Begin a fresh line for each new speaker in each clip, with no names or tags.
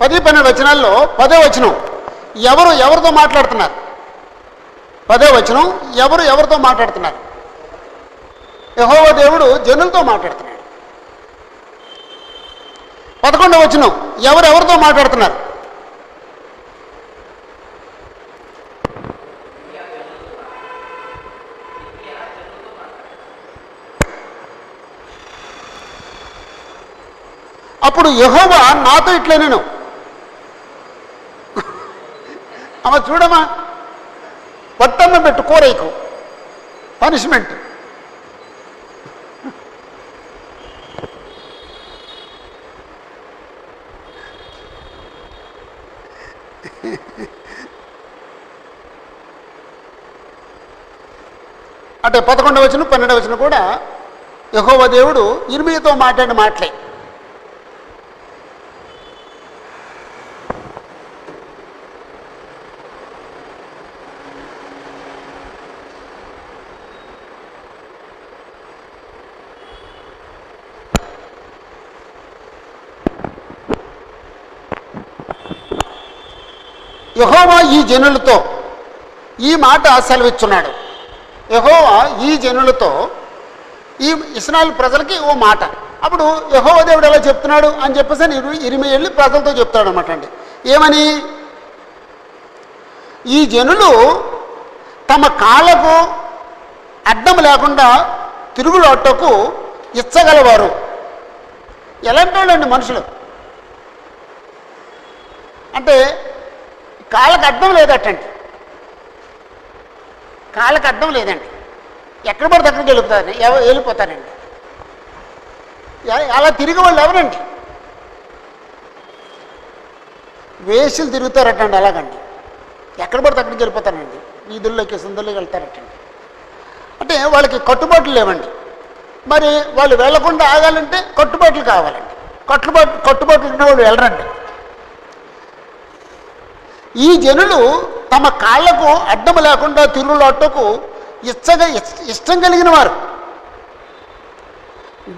10-12 వచనాల్లో 10వ వచనం ఎవరితో మాట్లాడుతున్నారు? 10వ వచనం ఎవరితో మాట్లాడుతున్నారు? యెహోవా దేవుడు జనులతో మాట్లాడుతున్నాడు. 11వ వచనం ఎవరితో మాట్లాడుతున్నారు? అప్పుడు యెహోవా నాతో ఇట్లా నేను అమ్మ చూడమ్మా, పట్టమ్మ పెట్టు కోరైకు పనిష్మెంట్. అంటే 11వ వచనం 12వ వచనం కూడా యెహోవా దేవుడు ఇర్మీయాతో మాట్లాడిన మాటలే. యెహోవా ఈ జనులతో ఈ మాట సెలవిచ్చున్నాడు. యెహోవా ఈ జనులతో, ఈ ఇశ్రాయేలు ప్రజలకి ఓ మాట. అప్పుడు యెహోవా దేవుడు ఎలా చెప్తున్నాడు అని చెప్పేసి ఇర్మీయా వెళ్ళి ప్రజలతో చెప్తాడు అనమాట అండి. ఏమని? ఈ జనులు తమ కాళ్ళకు అడ్డం లేకుండా తిరుగులాటకు ఇచ్చగలవారు. ఎలాంటి వాళ్ళండి మనుషులు అంటే కాళ్ళకు అడ్డం లేదటండి, కాళ్ళకు అడ్డం లేదండి. ఎక్కడ పడితే అక్కడికి వెళ్ళిపోతారండి. అలా తిరిగే వాళ్ళు ఎవరండి? వేసులు తిరుగుతారటండి. అలాగండి ఎక్కడ పడితే అక్కడికి వెళ్ళిపోతారండి. వీధుల్లోకి సందుల్లోకి వెళ్తారటండి. అంటే వాళ్ళకి కట్టుబాట్లు లేవండి. మరి వాళ్ళు వెళ్లకుండా ఆగాలంటే కట్టుబాట్లు కావాలండి. కట్టుబాట్లు ఉన్న వాళ్ళు వెళ్ళరండి. ఈ జనులు తమ కాళ్లకు అడ్డం లేకుండా తిరుగులాటకు ఇష్టం కలిగిన వారు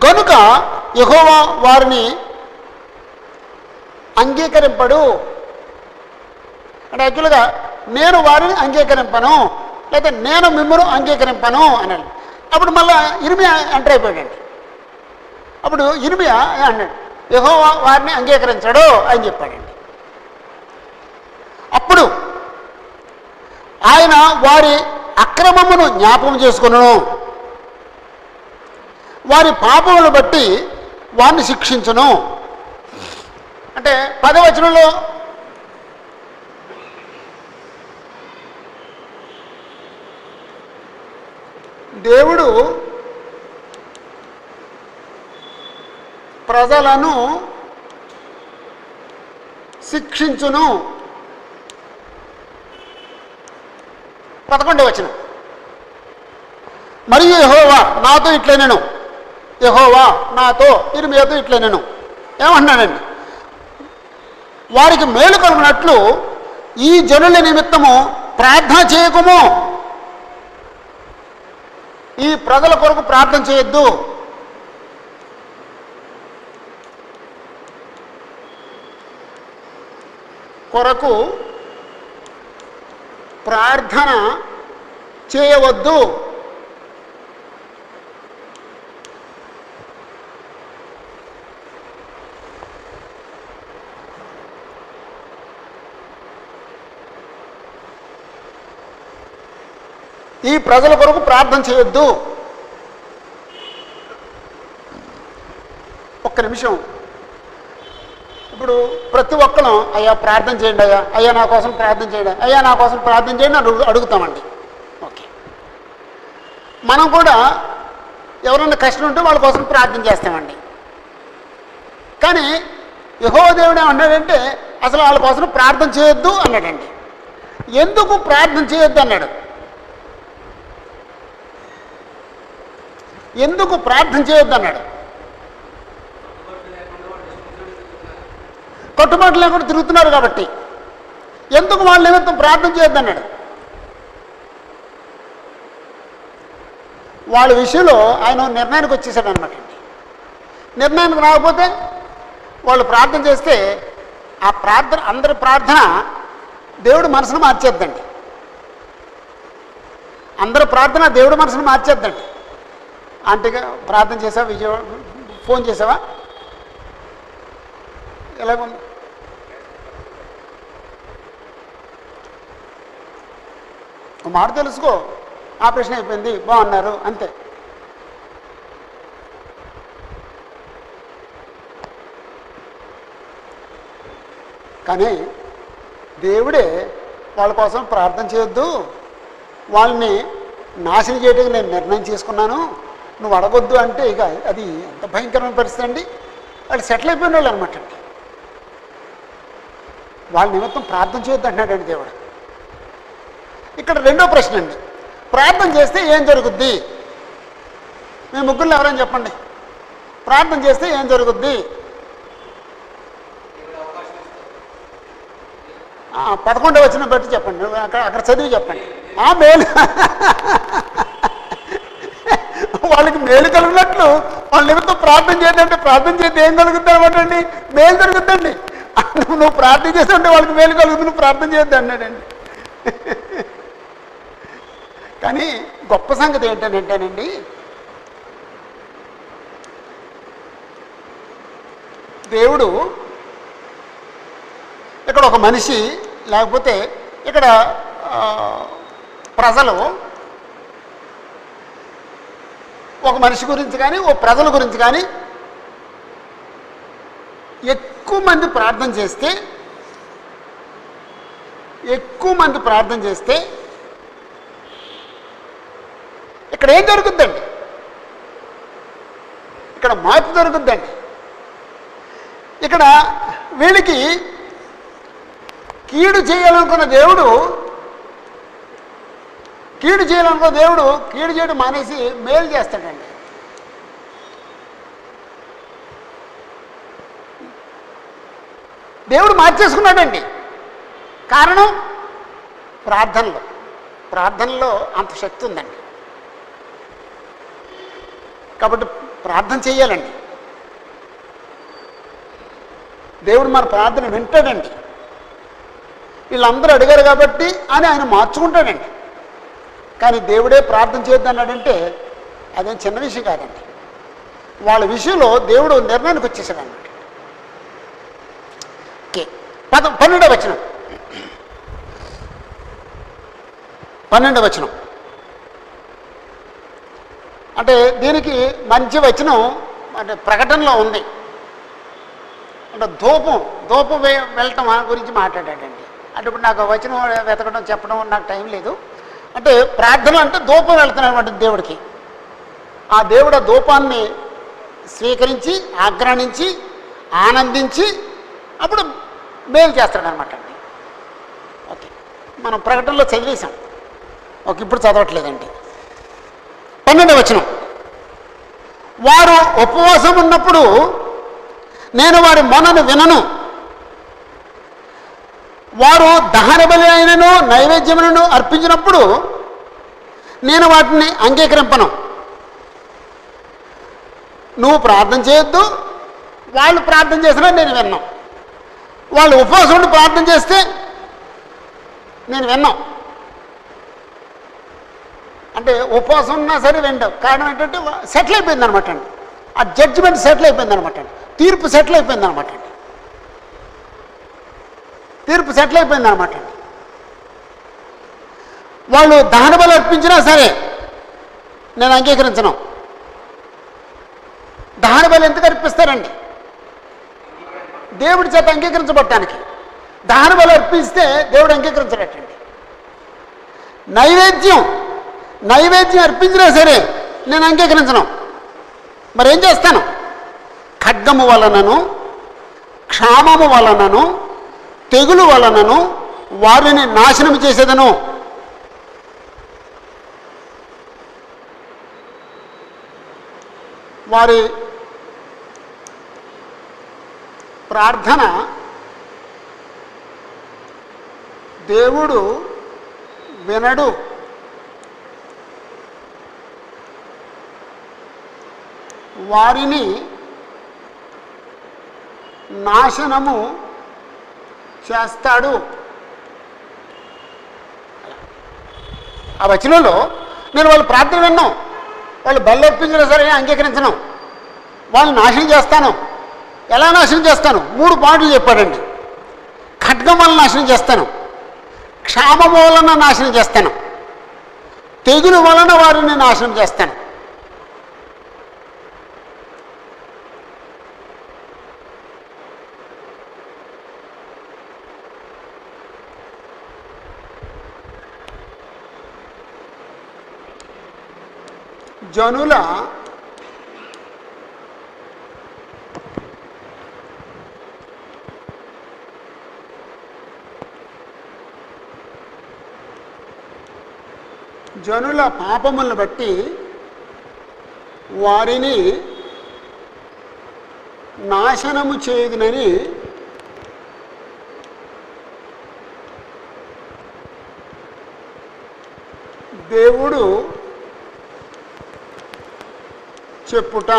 గనుక యెహోవా వారిని అంగీకరింపడు. అంటే యాక్చువల్గా నేను వారిని అంగీకరింపను, లేదా నేను మిమ్మల్ని అంగీకరింపను అన్నాడు. అప్పుడు మళ్ళీ ఇర్మీయా ఎంటర్ అయిపోయాడండి. అప్పుడు ఇర్మీయా అన్నాడు యెహోవా వారిని అంగీకరించడు అని చెప్పాడండి. అప్పుడు ఆయన వారి అక్రమమును జ్ఞాపకం చేసుకును, వారి పాపములను బట్టి వారిని శిక్షించును. అంటే 10వ వచనంలో దేవుడు ప్రజలను శిక్షించును. 11వ వచనం మరియు యెహోవా నాతో ఇట్లా నేను, యెహోవా నాతో ఇర్మీయాతో ఇట్లా నేను ఏమన్నానండి? వారికి మేలు కలుగునట్లు ఈ జనుల నిమిత్తము ప్రార్థన చేయకుము, ఈ ప్రజల కొరకు ప్రార్థన చేయొద్దు. కొరకు ప్రార్థన చేయవద్దు. ఈ ప్రజల కొరకు ప్రార్థన చేయొద్దు. ఒక్క నిమిషం. ఇప్పుడు ప్రతి ఒక్కరం అయ్యా ప్రార్థన చేయండి, అయ్యా నా కోసం ప్రార్థన చేయండి, అయ్యా నా కోసం ప్రార్థన చేయండి అని అడుగుతామండి. ఓకే, మనం కూడా ఎవరైనా కష్టం ఉంటే వాళ్ళ కోసం ప్రార్థన చేస్తామండి. కానీ యెహోవా దేవుడు ఏమన్నాడంటే అసలు వాళ్ళ కోసం ప్రార్థన చేయొద్దు అన్నాడండి. ఎందుకు ప్రార్థన చేయొద్దు అన్నాడు? ఎందుకు ప్రార్థన చేయొద్దు అన్నాడు? కట్టుబాటు లేకుండా తిరుగుతున్నారు కాబట్టి. ఎందుకు వాళ్ళ నిమిత్తం ప్రార్థన చేయొద్దు అన్నాడు? వాళ్ళ విషయంలో ఆయన నిర్ణయానికి వచ్చేసాడు అనమాట అండి. నిర్ణయానికి రాకపోతే వాళ్ళు ప్రార్థన చేస్తే ఆ ప్రార్థన, అందరి ప్రార్థన దేవుడు మనసును మార్చేద్దండి. అందరి ప్రార్థన దేవుడు మనసును మార్చేద్దండి. ఆంటీగా ప్రార్థన చేసావా, విజయవాడ ఫోన్ చేసావా, ఎలాగుంది? ఒక మాట తెలుసుకో, ఆపరేషన్ అయిపోయింది, బాగున్నారు, అంతే. కానీ దేవుడే వాళ్ళ కోసం ప్రార్థన చేయొద్దు, వాళ్ళని నాశనం చేయడానికి నేను నిర్ణయం చేసుకున్నాను, నువ్వు అడగొద్దు అంటే ఇక అది ఎంత భయంకరమైన పరిస్థితి అండి. వాళ్ళు సెటిల్ అయిపోయిన వాళ్ళు అనమాట అండి. వాళ్ళ నిమిత్తం ప్రార్థన చేయొద్దు అంటున్నాడండి దేవుడు. ఇక్కడ రెండో ప్రశ్న అండి, ప్రార్థన చేస్తే ఏం జరుగుద్ది? మీ ముగ్గురు ఎవరైనా చెప్పండి, ప్రార్థన చేస్తే ఏం జరుగుద్ది? 11వ వచనం బట్టి చెప్పండి, అక్కడ చదివి చెప్పండి. మేలు వాళ్ళకి మేలు కలిగినట్లు వాళ్ళ నిమిత్తం ప్రార్థన చేద్దంటే, ప్రార్థన చేస్తే ఏం కలుగుద్ది అనమాట అండి? మేలు జరుగుద్దండి. నువ్వు ప్రార్థన చేస్తుంటే వాళ్ళకి మేలు కలుగుతుంది, నువ్వు ప్రార్థన చేయొద్దు అన్నాడండి. కానీ గొప్ప సంగతి ఏంటంటేనండి, దేవుడు ఇక్కడ ఒక మనిషి, లేకపోతే ఇక్కడ ప్రజలు ఒక మనిషి గురించి కానీ ఓ ప్రజల గురించి కానీ ఎక్కువ మంది ప్రార్థన చేస్తే ఇక్కడ ఏం జరుగుద్దండి? ఇక్కడ మార్పు జరుగుద్దండి. ఇక్కడ వీళ్ళకి కీడు చేయాలనుకున్న దేవుడు కీడు చేయడం మానేసి మేలు చేస్తాడండి. దేవుడు మార్చేసుకున్నాడండి. కారణం ప్రార్థనలో అంత శక్తి ఉందండి. కాబట్టి ప్రార్థన చేయాలండి. దేవుడు మన ప్రార్థన వింటాడండి. వీళ్ళందరూ అడిగారు కాబట్టి అని ఆయన మార్చుకుంటాడండి. కానీ దేవుడే ప్రార్థన చేయొద్దన్నాడంటే అదేం చిన్న విషయం కాదండి. వాళ్ళ విషయంలో దేవుడు నిర్ణయానికి వచ్చేసాడు అన్నమాట. ఓకే, 12వ వచనం అంటే దీనికి మంచి వచనం అంటే ప్రకటనలో ఉంది. అంటే ధూపం వెళ్ళటం గురించి మాట్లాడాడండి. అంటే ఇప్పుడు నాకు వచనం వెతకడం చెప్పడం నాకు టైం లేదు. అంటే ప్రార్థన అంటే ధూపం వెళ్తున్నటువంటి దేవుడికి, ఆ దేవుడు ఆ ధూపాన్ని స్వీకరించి ఆగ్రహించి ఆనందించి అప్పుడు మేలు చేస్తాడనమాట అండి. ఓకే, మనం ప్రకటనలో చదివేశాం. ఓకే, ఇప్పుడు చదవట్లేదండి. 12వ వచనం, వారు ఉపవాసం ఉన్నప్పుడు నేను వారి మొనను వినను, వారు దహన బలి అయినను నైవేద్యములను అర్పించినప్పుడు నేను వాటిని అంగీకరింపను. నువ్వు ప్రార్థన చేయొద్దు, వాళ్ళు ప్రార్థన చేసినా నేను విన్నాం. వాళ్ళు ఉపవాసం ఉండి ప్రార్థన చేస్తే నేను విన్నాం. అంటే ఉపవాసం ఉన్నా సరే వింటావు. కారణం ఏంటంటే సెటిల్ అయిపోయింది అనమాట అండి. ఆ జడ్జిమెంట్ సెటిల్ అయిపోయింది అనమాట అండి. తీర్పు సెటిల్ అయిపోయింది అనమాట అండి. వాళ్ళు దహన బలి అర్పించినా సరే నేను అంగీకరించను. దహన బలి ఎందుకు అర్పిస్తారండి? దేవుడి చేత అంగీకరించబడటానికి. దహన బలి అర్పిస్తే దేవుడు అంగీకరించడటండి. నైవేద్యం అర్పించినా సరే నేను అంగీకరించను. మరేం చేస్తాను? ఖడ్గము వలనను, క్షామము వలనను, తెగులు వలనను వారిని నాశనం చేసేదను. వారి ప్రార్థన దేవుడు వినడు. వారిని నాశనము చేస్తాడు. ఆ వచనంలో నేను వాళ్ళ ప్రార్థన విన్నాను, వాళ్ళు బల్లర్పించినా సరే అంగీకరించను, వాళ్ళని నాశనం చేస్తాను. ఎలా నాశనం చేస్తాను? 3 పాయింట్లు చెప్పాడండి. ఖడ్గం వలన నాశనం చేస్తాను, క్షామం వలన నాశనం చేస్తాను, తెగులు వలన వారిని నాశనం చేస్తాను. జనుల పాపములను బట్టి వారిని నాశనము చేయుదునని దేవుడు చెప్పుట.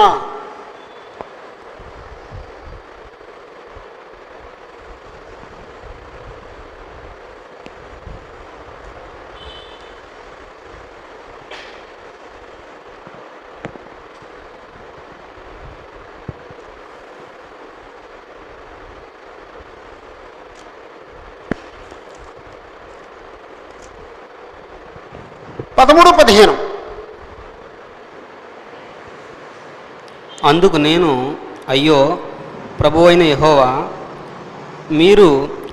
పదమూడు 15.
అందుకు నేను, అయ్యో ప్రభువైన యెహోవా, మీరు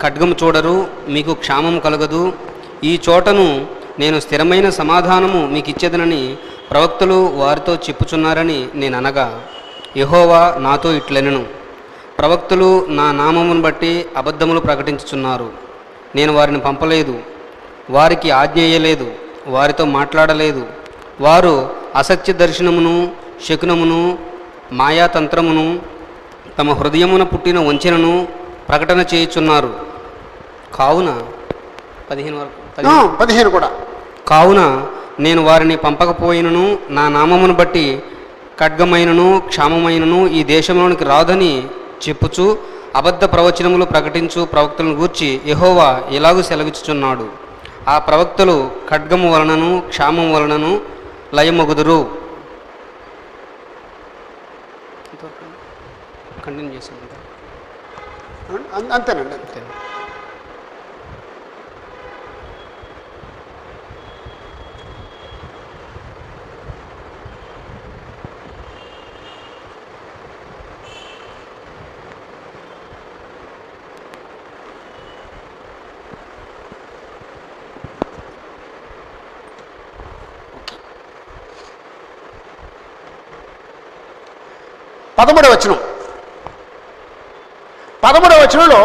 ఖడ్గము చూడరు, మీకు క్షామము కలగదు, ఈ చోటను నేను స్థిరమైన సమాధానము మీకు ఇచ్చేదనని ప్రవక్తలు వారితో చెప్పుచున్నారని నేను అనగా, యెహోవా నాతో ఇట్లనెను, ప్రవక్తలు నా నామమును బట్టి అబద్ధములు ప్రకటించుచున్నారు. నేను వారిని పంపలేదు, వారికి ఆజ్ఞేయలేదు, వారితో మాట్లాడలేదు. వారు అసత్య దర్శనమును, శకునమును, మాయాతంత్రమును, తమ హృదయమున పుట్టిన వంచనను ప్రకటన చేయుచున్నారు. కావున 15
కూడా,
కావున నేను వారిని పంపకపోయినను నా నామమును బట్టి ఖడ్గమైనను క్షామమైనను ఈ దేశంలోనికి రాదని చెప్పుచు అబద్ధ ప్రవచనములు ప్రకటించు ప్రవక్తలను గూర్చి యెహోవా ఇలాగూ సెలవిచ్చుచున్నాడు, ఆ ప్రవక్తలు ఖడ్గము వలనను క్షామం వలనను లయమగుదురు. కంటిన్యూ చేసాను
అంతేనండి, అంతే. పదమూడవ వచనంలో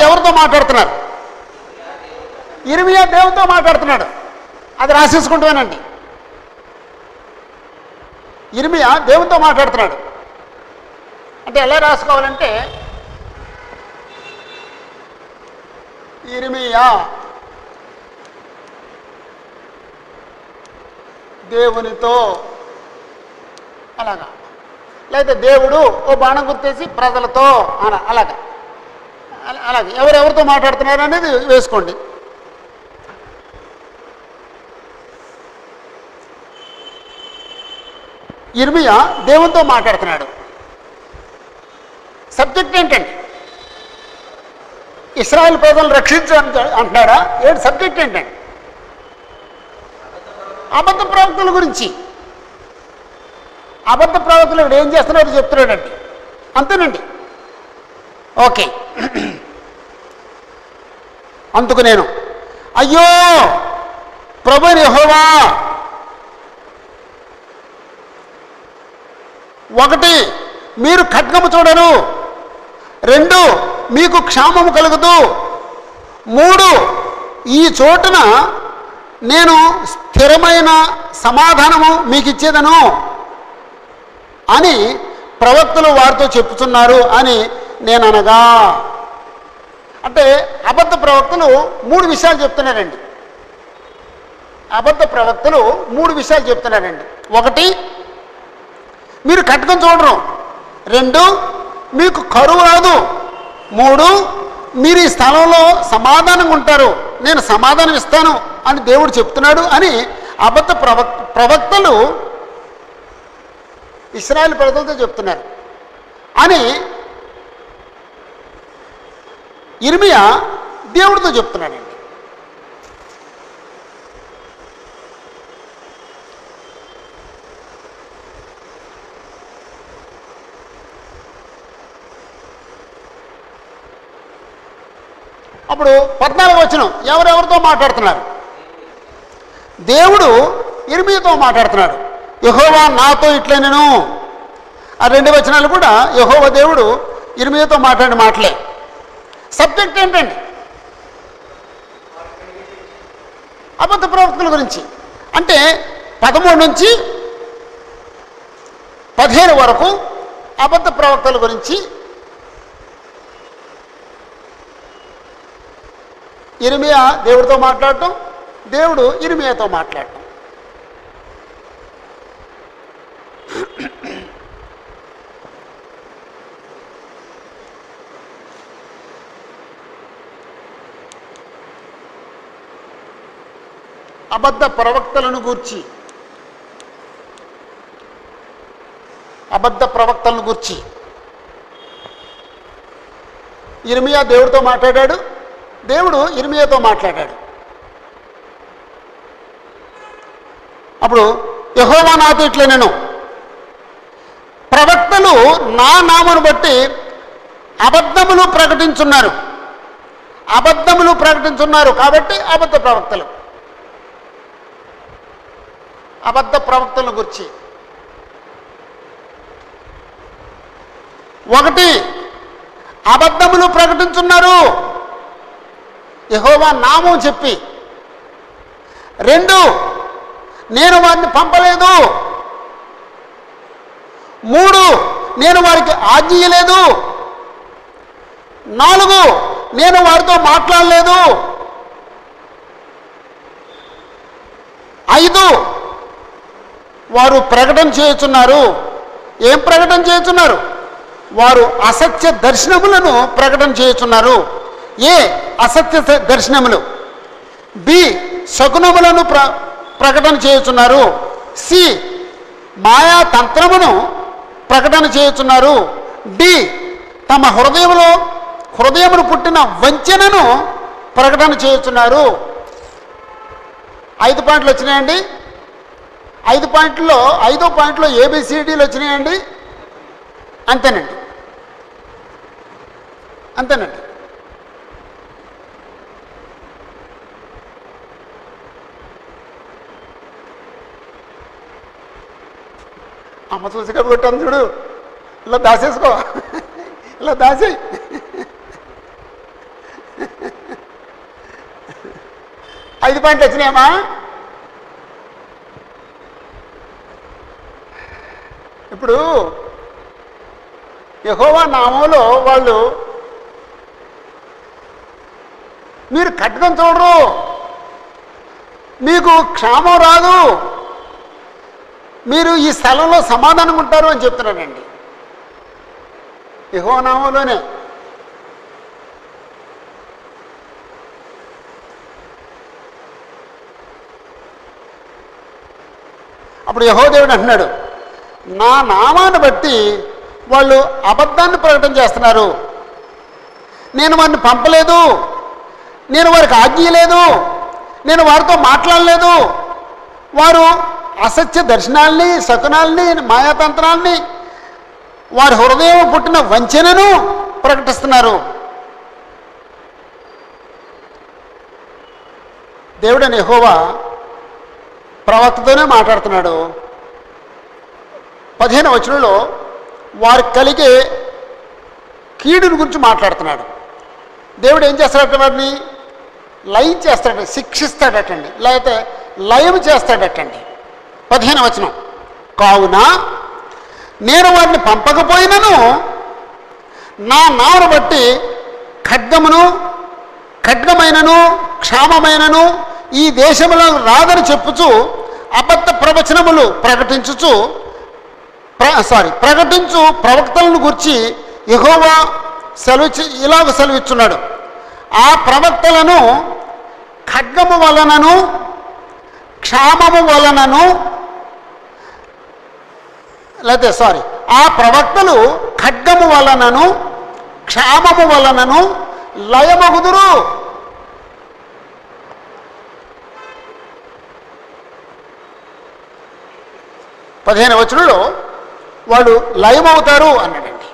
ఎవరితో మాట్లాడుతున్నారు? ఇర్మియా దేవునితో మాట్లాడుతున్నాడు. అది రాసేసుకుంటానండి. ఇర్మియా దేవునితో మాట్లాడుతున్నాడు అంటే ఎలా రాసుకోవాలంటే, ఇర్మియా దేవునితో అలాగా, లేదా దేవుడు ఓ బాణం గుర్తేసి ప్రజలతో అలాగా ఎవరెవరితో మాట్లాడుతున్నారు అనేది వేసుకోండి. ఇర్మియా దేవునితో మాట్లాడుతున్నాడు. సబ్జెక్ట్ ఏంటండి? ఇశ్రాయేల్ ప్రజలను రక్షించు అంటున్నాడా? సబ్జెక్ట్ ఏంటండి? అబద్ధ ప్రవక్తల గురించి. అబద్ధ ప్రవక్తలు ఇక్కడ ఏం చేస్తున్నారో చెప్తున్నాడండి. అంతేనండి. ఓకే. అందుకు నేను, అయ్యో ప్రభువైన యెహోవా, 1 మీరు ఖడ్గము చూడరు, 2 మీకు క్షామము కలుగుదు, 3 ఈ చోటున నేను స్థిరమైన సమాధానము మీకు ఇచ్చేదను అని ప్రవక్తలు వారితో చెప్పుచున్నారు అని నేను అనగా. అంటే అబద్ధ ప్రవక్తలు 3 విషయాలు చెప్తున్నారండి. అబద్ధ ప్రవక్తలు 3 విషయాలు చెప్తున్నారండి. 1 మీరు ఖడ్గం చూడరు, 2 మీకు కరువు రాదు, 3, మీరు ఈ స్థలంలో సమాధానంగా ఉంటారు, నేను సమాధానం ఇస్తాను అని దేవుడు చెప్తున్నాడు అని అబద్ధ ప్రవక్తలు ఇశ్రాయేలు ప్రజలతో చెప్తున్నారు అని ఇర్మియా దేవుడితో చెప్తున్నాడండి. అప్పుడు 14వ వచనం ఎవరెవరితో మాట్లాడుతున్నారు? దేవుడు ఇర్మియాతో మాట్లాడుతున్నాడు. యెహోవా నాతో ఇట్లనెను. ఆ 2 వచనాలు కూడా యెహోవా దేవుడు ఇర్మియాతో మాట్లాడిన మాటలే. సబ్జెక్ట్ ఏంటండి? అబద్ధ ప్రవక్తల గురించి. అంటే 13 నుంచి 15 వరకు అబద్ధ ప్రవక్తల గురించి ఇర్మియా దేవుడితో మాట్లాడటం, దేవుడు ఇర్మియాతో మాట్లాడటం. అబద్ధ ప్రవక్తలను గూర్చి ఇర్మియా దేవుడితో మాట్లాడాడు, దేవుడు ఇర్మియాతో మాట్లాడాడు. అప్పుడు యెహోవా నాతో ఇట్లనెను, ప్రవక్తలు నా నామమును బట్టి అబద్ధములు ప్రకటించున్నారు కాబట్టి అబద్ధ ప్రవక్తలను గురించి 1 అబద్ధములు ప్రకటించున్నారు యెహోవా నామం చెప్పి. 2 నేను వారిని పంపలేదు. 3 నేను వారికి ఆజ్ఞ ఇయ్యలేదు. 4 నేను వారితో మాట్లాడలేదు. 5 వారు ప్రకటన చేయుచున్నారు. ఏం ప్రకటన చేయుచున్నారు? వారు అసత్య దర్శనములను ప్రకటన చేయుచున్నారు. ఏ అసత్య దర్శనములు? బి శకునములను ప్రకటన చేయుచున్నారు. సి మాయా తంత్రమును ప్రకటన చేయుచున్నారు. డి తమ హృదయమును పుట్టిన వంచనను ప్రకటన చేయుచున్నారు. 5 పాయింట్లు వచ్చినాయండి. 5 పాయింట్లో 5వ పాయింట్లో ABCDలు వచ్చినాయండి. అంతేనండి. అమ్మ చూసిగా కొట్టాను చూడు, ఇలా దాసేసుకో, ఇలా దాసేయి. ఐదు పాయింట్లు వచ్చినాయమ్మా. ఇప్పుడు యెహోవా నామంలో వాళ్ళు మీరు ఖడ్గం చూడరు, మీకు క్షామం రాదు, మీరు ఈ స్థలంలో సమాధానం ఉంటారు అని చెప్తున్నానండి. యెహోవా నామంలోనే. అప్పుడు యెహోవా దేవుడు అంటున్నాడు, నా నామాన్ని బట్టి వాళ్ళు అబద్ధాన్ని ప్రకటన చేస్తున్నారు, నేను వారిని పంపలేదు, నేను వారికి ఆజ్ఞ లేదు, నేను వారితో మాట్లాడలేదు, వారు అసత్య దర్శనాల్ని, శకునాల్ని, మాయాతంత్రాల్ని, వారి హృదయం పుట్టిన వంచనను ప్రకటిస్తున్నారు. దేవుడని యెహోవా ప్రవక్తతోనే మాట్లాడుతున్నాడు. 15వ వచనంలో వారికి కలిగే కీడుని గురించి మాట్లాడుతున్నాడు. దేవుడు ఏం చేస్తాడట? వారిని లయం చేస్తాడు, శిక్షిస్తాడటండి, లేకపోతే లయం చేస్తాడటండి. 15వ వచనం, కావున నేను వారిని పంపకపోయినను నా నామను బట్టి ఖడ్గమైనను క్షామమైనను ఈ దేశంలో రాదని చెప్పుచు అబద్ధ ప్రవచనములు ప్రకటించు ప్రవక్తలను గురించి యెహోవా ఇలాగ సెలవిచ్చున్నాడు, ఆ ప్రవక్తలను ఖడ్గము వలనను క్షామము వలనను ఆ ప్రవక్తలు ఖడ్గము వలనను క్షామము వలనను లయమగుదురు. పదిహేను వచనంలో వాళ్ళు లయమవుతారు అన్నాడండి.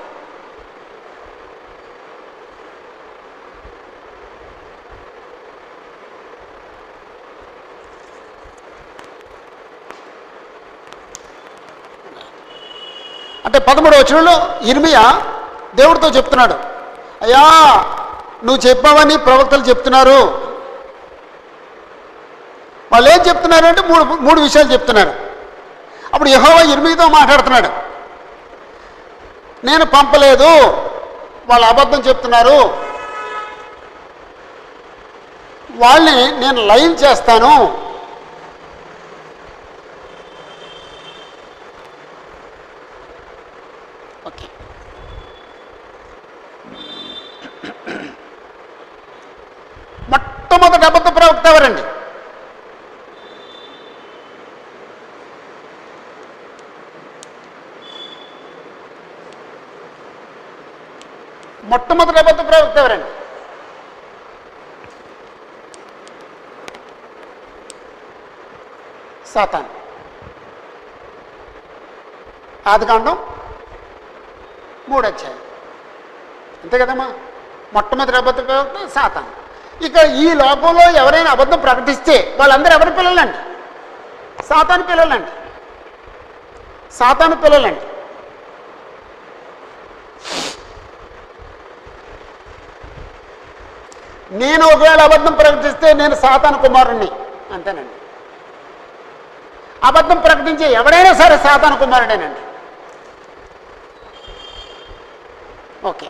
అంటే 13వ వచనంలో ఇర్మియా దేవుడితో చెప్తున్నాడు, అయ్యా నువ్వు చెప్పావని ప్రవక్తలు చెప్తున్నారు. వాళ్ళు ఏం చెప్తున్నారు అంటే మూడు విషయాలు చెప్తున్నారు. అప్పుడు యెహోవా ఇర్మియాతో మాట్లాడుతున్నాడు, నేను పంపలేదు, వాళ్ళు అబద్ధం చెప్తున్నారు, వాళ్ళని నేను లయం చేస్తాను. ఓకే, మొట్టమొదటి అబద్ధ ప్రవక్త ఎవరండి? మొట్టమొదటి అబద్ధ ప్రవక్త ఎవరండి? సాతాను. ఆదికాండం 3వ అధ్యాయం, అంతే కదమ్మా. మొట్టమొదటి అబద్ధ ప్రవక్త సాతాను. ఇక ఈ లోకంలో ఎవరైనా అబద్ధం ప్రకటిస్తే వాళ్ళందరూ ఎవరి పిల్లలండి? సాతాను పిల్లలండి. సాతాను పిల్లలండి. నేను ఒకవేళ అబద్ధం ప్రకటిస్తే నేను సాతాను కుమారుణ్ణి, అంతేనండి. అబద్ధం ప్రకటించే ఎవడైనా సరే సాతాను కుమారుడేనండి. ఓకే,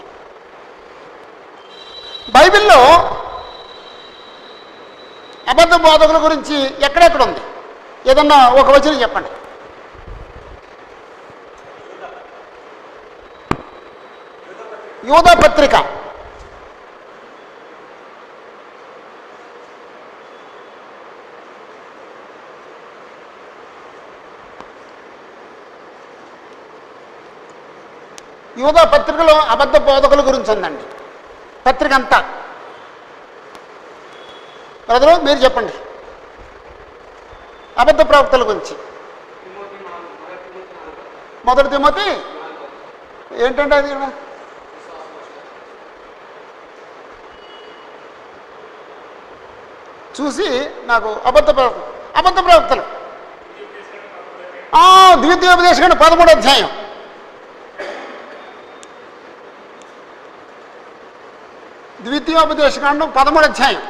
బైబిల్లో అబద్ధ బోధకుల గురించి ఎక్కడెక్కడ ఉంది? ఏదన్నా ఒక వచనం చెప్పండి. యూదా పత్రిక 'యూదా పత్రికలో అబద్ధ బోధకుల గురించి ఉందండి. పత్రిక అంతా. బ్రదరు మీరు చెప్పండి అబద్ధ ప్రవక్తల గురించి. 1 తిమోతి ఏంటంటే అది చూసి నాకు అబద్ధ ప్రవక్తలు ద్వితీయోపదేశకాండం 13వ అధ్యాయం. ద్వితీయోపదేశకాండం 13వ అధ్యాయం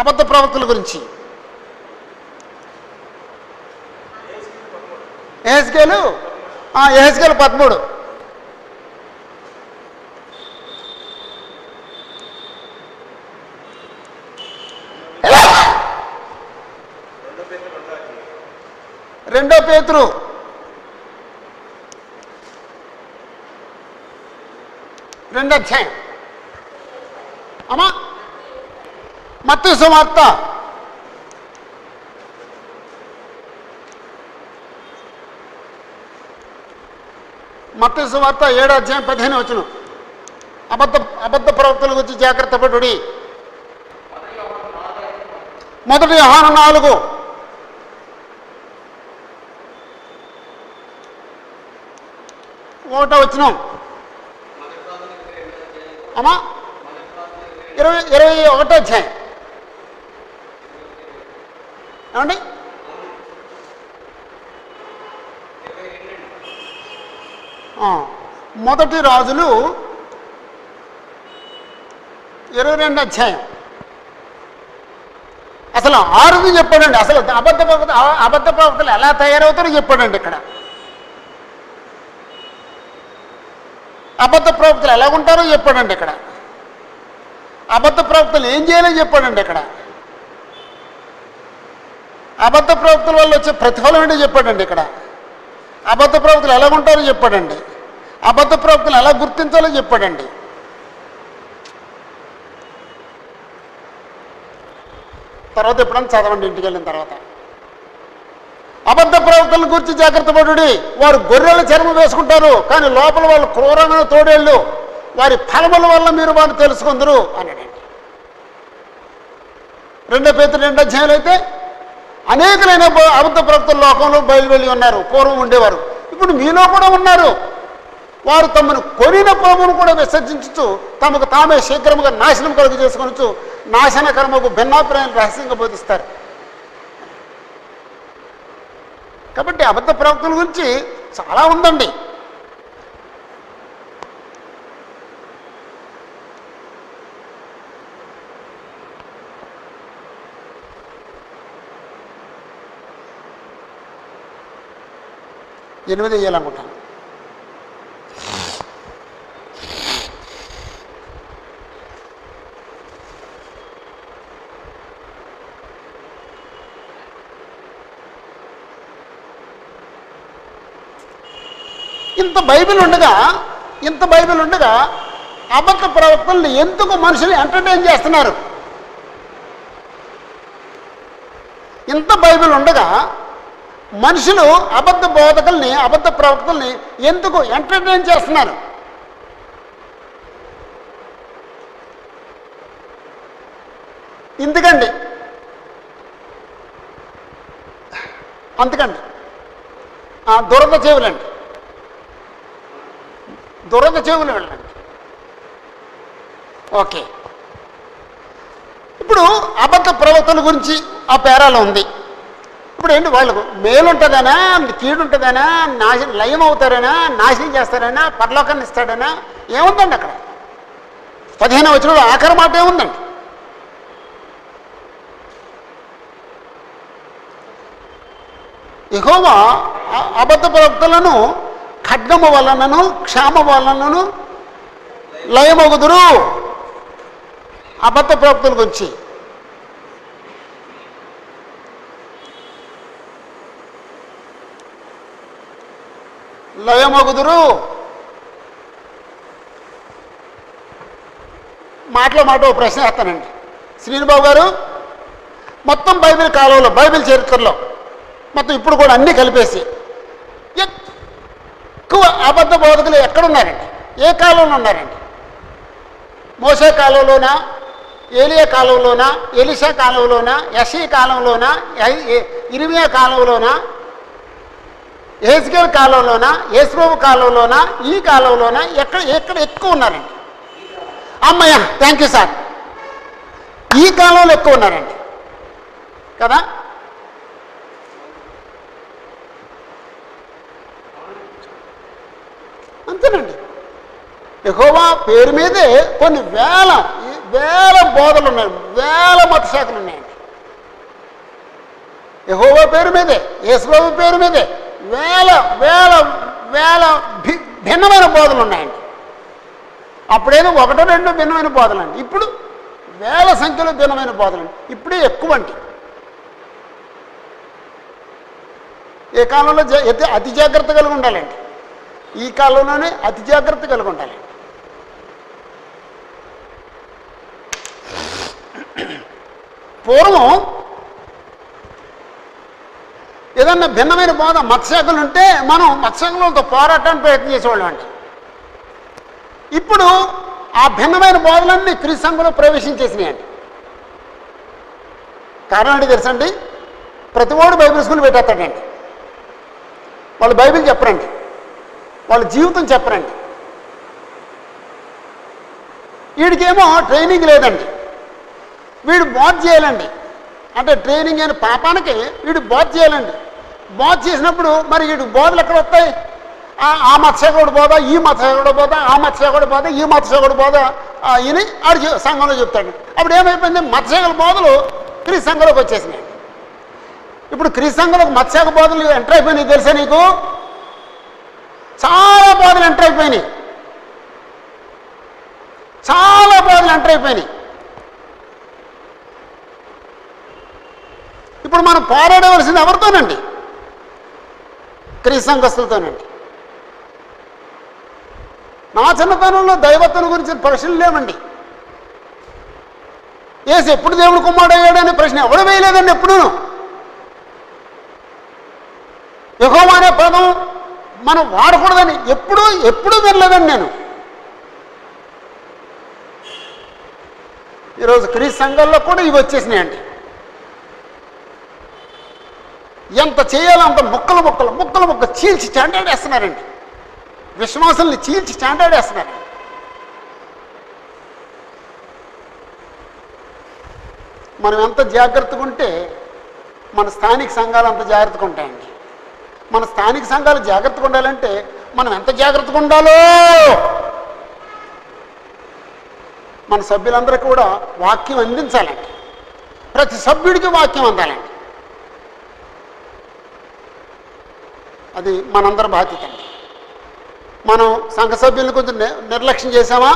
అబద్ధ ప్రవక్తల గురించి. యెహెజ్కేలు 13. రెండో పేతురు 2వ అధ్యాయం. అమ్మా మత్తయి సువార్త 7వ అధ్యాయం 15వ వచనం. అబద్ధ ప్రవక్తల గురించి జాగ్రత్త పడుడి. 1 యోహాను 4 1వ వచనం. అమ్మా 21వ అధ్యాయం ఏమండి? మొదటి రాజులు 22వ అధ్యాయం. అసలు 6 చెప్పాడండి. అసలు అబద్ధ ప్రవక్తలు ఎలా తయారవుతారో చెప్పాడండి ఇక్కడ. అబద్ధ ప్రవక్తలు ఎలా ఉంటారో చెప్పాడండి ఇక్కడ. అబద్ధ ప్రవక్తలు ఏం చేయాలో చెప్పాడండి ఇక్కడ. అబద్ధ ప్రవక్తల వల్ల వచ్చే ప్రతిఫలం ఏంటో చెప్పాడండి ఇక్కడ. అబద్ధ ప్రవక్తలు ఎలా ఉంటారో చెప్పాడండి. అబద్ధ ప్రవక్తలు ఎలా గుర్తించాలో చెప్పాడండి. తర్వాత ఎప్పుడన్నా చదవండి ఇంటికి వెళ్ళిన తర్వాత. అబద్ధ ప్రవక్తల గురించి జాగ్రత్త పడుడి. వారు గొర్రెల చర్మం వేసుకుంటారు, కానీ లోపల వాళ్ళు క్రూరమైన తోడేళ్ళు. వారి ఫలముల వల్ల మీరు వారిని తెలుసుకుందరు అన్నాడండి. 2 పేతురు 2 అధ్యాయాలు అయితే అనేకలైన అబద్ధ ప్రవక్తల లోకంలో బయలువెళ్ళి ఉన్నారు. పూర్వం ఉండేవారు, ఇప్పుడు మీలో కూడా ఉన్నారు. వారు తమను కొనిన ప్రభువును కూడా విసర్జించు, తమకు తామే శీఘ్రముగా నాశనం కలుగు చేసుకొనొచ్చు, నాశనకర్మకు భిన్నాభిప్రాయాలు రహస్యంగా బోధిస్తారు. కాబట్టి అబద్ధ ప్రవక్తల గురించి చాలా ఉందండి. ఎనిమిది వేయాలనుకుంటాను. ఇంత బైబిల్ ఉండగా అబద్ధ ప్రవక్తల్ని ఎందుకు మనుషులు ఎంటర్టైన్ చేస్తున్నారు? ఇంత బైబిల్ ఉండగా మనుషులు అబద్ధ బోధకుల్ని, అబద్ధ ప్రవక్తల్ని ఎందుకు ఎంటర్టైన్ చేస్తున్నారు? అందుకండి దురద చెవులండి, దురద చెవులు వెళ్ళండి. ఓకే, ఇప్పుడు అబద్ధ ప్రవక్తల గురించి ఆ పేరాలో ఉంది. ఇప్పుడు ఏంటి, వాళ్ళకు మేలు ఉంటుందనా, కీడు ఉంటుందనా, లయం అవుతారనా, నాశనం చేస్తారనా, పరలోకాన్ని ఇస్తాడనా, ఏముందండి అక్కడ? 15వ వచనంలో ఆఖరి మాట ఏముందండి? యెహోవా అబద్ధ ప్రవక్తలను ఖడ్గము వలనను క్షామ వలనను లయమగుదురు. అబద్ధ ప్రవక్తల గురించి లయమగుదురు. మాట ఓ ప్రశ్న వేస్తానండి. శ్రీనిబాబు గారు, మొత్తం బైబిల్ కాలంలో, బైబిల్ చరిత్రలో మొత్తం ఇప్పుడు కూడా అన్నీ కలిపేసి ఎక్కువ అబద్ధ బోధకులు ఎక్కడున్నారండి? ఏ కాలంలో ఉన్నారండి? మోసే కాలంలోనా, ఏలియా కాలంలోనా, ఎలీషా కాలంలోనా, యెషయా కాలంలోనా, ఇర్మియా కాలంలోనా, యెహెజ్కేలు కాలంలోనా, యేసుప్రభు కాలంలోనా, ఈ కాలంలోనా, ఎక్కడ ఎక్కువ ఉన్నారండి? అమ్మయ్య, థ్యాంక్ యూ సార్. ఈ కాలంలో ఎక్కువ ఉన్నారండి కదా. అంతేనండి. యెహోవా పేరు మీదే కొన్ని వేల బోధలు ఉన్నాయి, వేల మత శాఖలు ఉన్నాయండి. యెహోవా పేరు మీదే, యేసుప్రభు పేరు మీదే వేల భిన్నమైన బోధలు ఉన్నాయండి. అప్పుడేదో 1-2 భిన్నమైన బోధలండి, ఇప్పుడు వేల సంఖ్యలో భిన్నమైన బోధలండి. ఇప్పుడే ఎక్కువ అండి. ఏ కాలంలో అతి జాగ్రత్త కలిగి ఉండాలండి, ఈ కాలంలోనే అతి జాగ్రత్త కలిగి ఉండాలి. పూర్వం ఏదన్నా భిన్నమైన బోధ మత్స్యశాఖలు ఉంటే మనం మత్స్యశాఖలతో పోరాటానికి ప్రయత్నం చేసేవాళ్ళం అండి. ఇప్పుడు ఆ భిన్నమైన బోధలన్నీ క్రీస్తు సంఘంలో ప్రవేశించేసినాయండి. కారణం ఏంటి తెలుసండి? ప్రతి వాడు బైబిల్ స్కూల్ పెట్టేస్తాడండి. వాళ్ళు బైబిల్ చెప్పరండి, వాళ్ళ జీవితం చెప్పరండి. వీడికేమో ట్రైనింగ్ లేదండి, వీడు బోధ చేయాలండి. అంటే ట్రైనింగ్ అయిన పాపానికి వీడు బోధ చేయాలండి. బోధ చేసినప్పుడు మరి వీడు బోధలు ఎక్కడ వస్తాయి? ఆ మత్స్యకుడు బోధ, ఈ మత్స్యకుడు బోధ, ఆ మత్స్యకుడు బోధ, ఈ మత్స్యకుడు బోధ అని ఆడు సంఘంలో చెప్తాడు. అప్పుడు ఏమైపోయింది? మత్స్యకుల బోధలు క్రీస్తు సంఘంలోకి వచ్చేసినాయి. ఇప్పుడు క్రీస్తు సంఘంలోకి మత్స్యక బోధలు ఎంటర్ అయిపోయినాయి తెలుసా నీకు? చాలా బోధలు ఎంటర్ అయిపోయినాయి, చాలా బోధలు ఎంటర్ అయిపోయినాయి. ఇప్పుడు మనం పోరాడవలసింది ఎవరితోనండి? క్రీస్తు సంఘస్థులతోనండి. నా చిన్నతనంలో దైవత్వం గురించి ప్రశ్నలు లేవండి. యేసు ఎప్పుడు దేవుడు కుమారుడయ్యాడనే ప్రశ్న ఎవడు వేయలేదండి. ఎప్పుడు యెహోవా అనే పదం మనం వాడకూడదని ఎప్పుడూ వినలేదండి నేను. ఈరోజు క్రీస్తు సంఘాల్లో కూడా ఇవి వచ్చేసినాయండి. ఎంత చేయాలో అంత ముక్కలు చీల్చి చాంటాడేస్తున్నారండి. విశ్వాసుల్ని చీల్చి చాంటాడేస్తున్నారండి. మనం ఎంత జాగ్రత్తగా ఉంటే మన స్థానిక సంఘాలు అంత జాగ్రత్తగా ఉంటాయండి. మన స్థానిక సంఘాలు జాగ్రత్తగా ఉండాలంటే మనం ఎంత జాగ్రత్తగా ఉండాలో మన సభ్యులందరూ కూడా వాక్యం అందించాలండి. ప్రతి సభ్యుడికి వాక్యం అందాలండి. అది మనందరి బాధ్యత అండి. మనం సంఘ సభ్యులను కొంచెం నిర్లక్ష్యం చేసామా,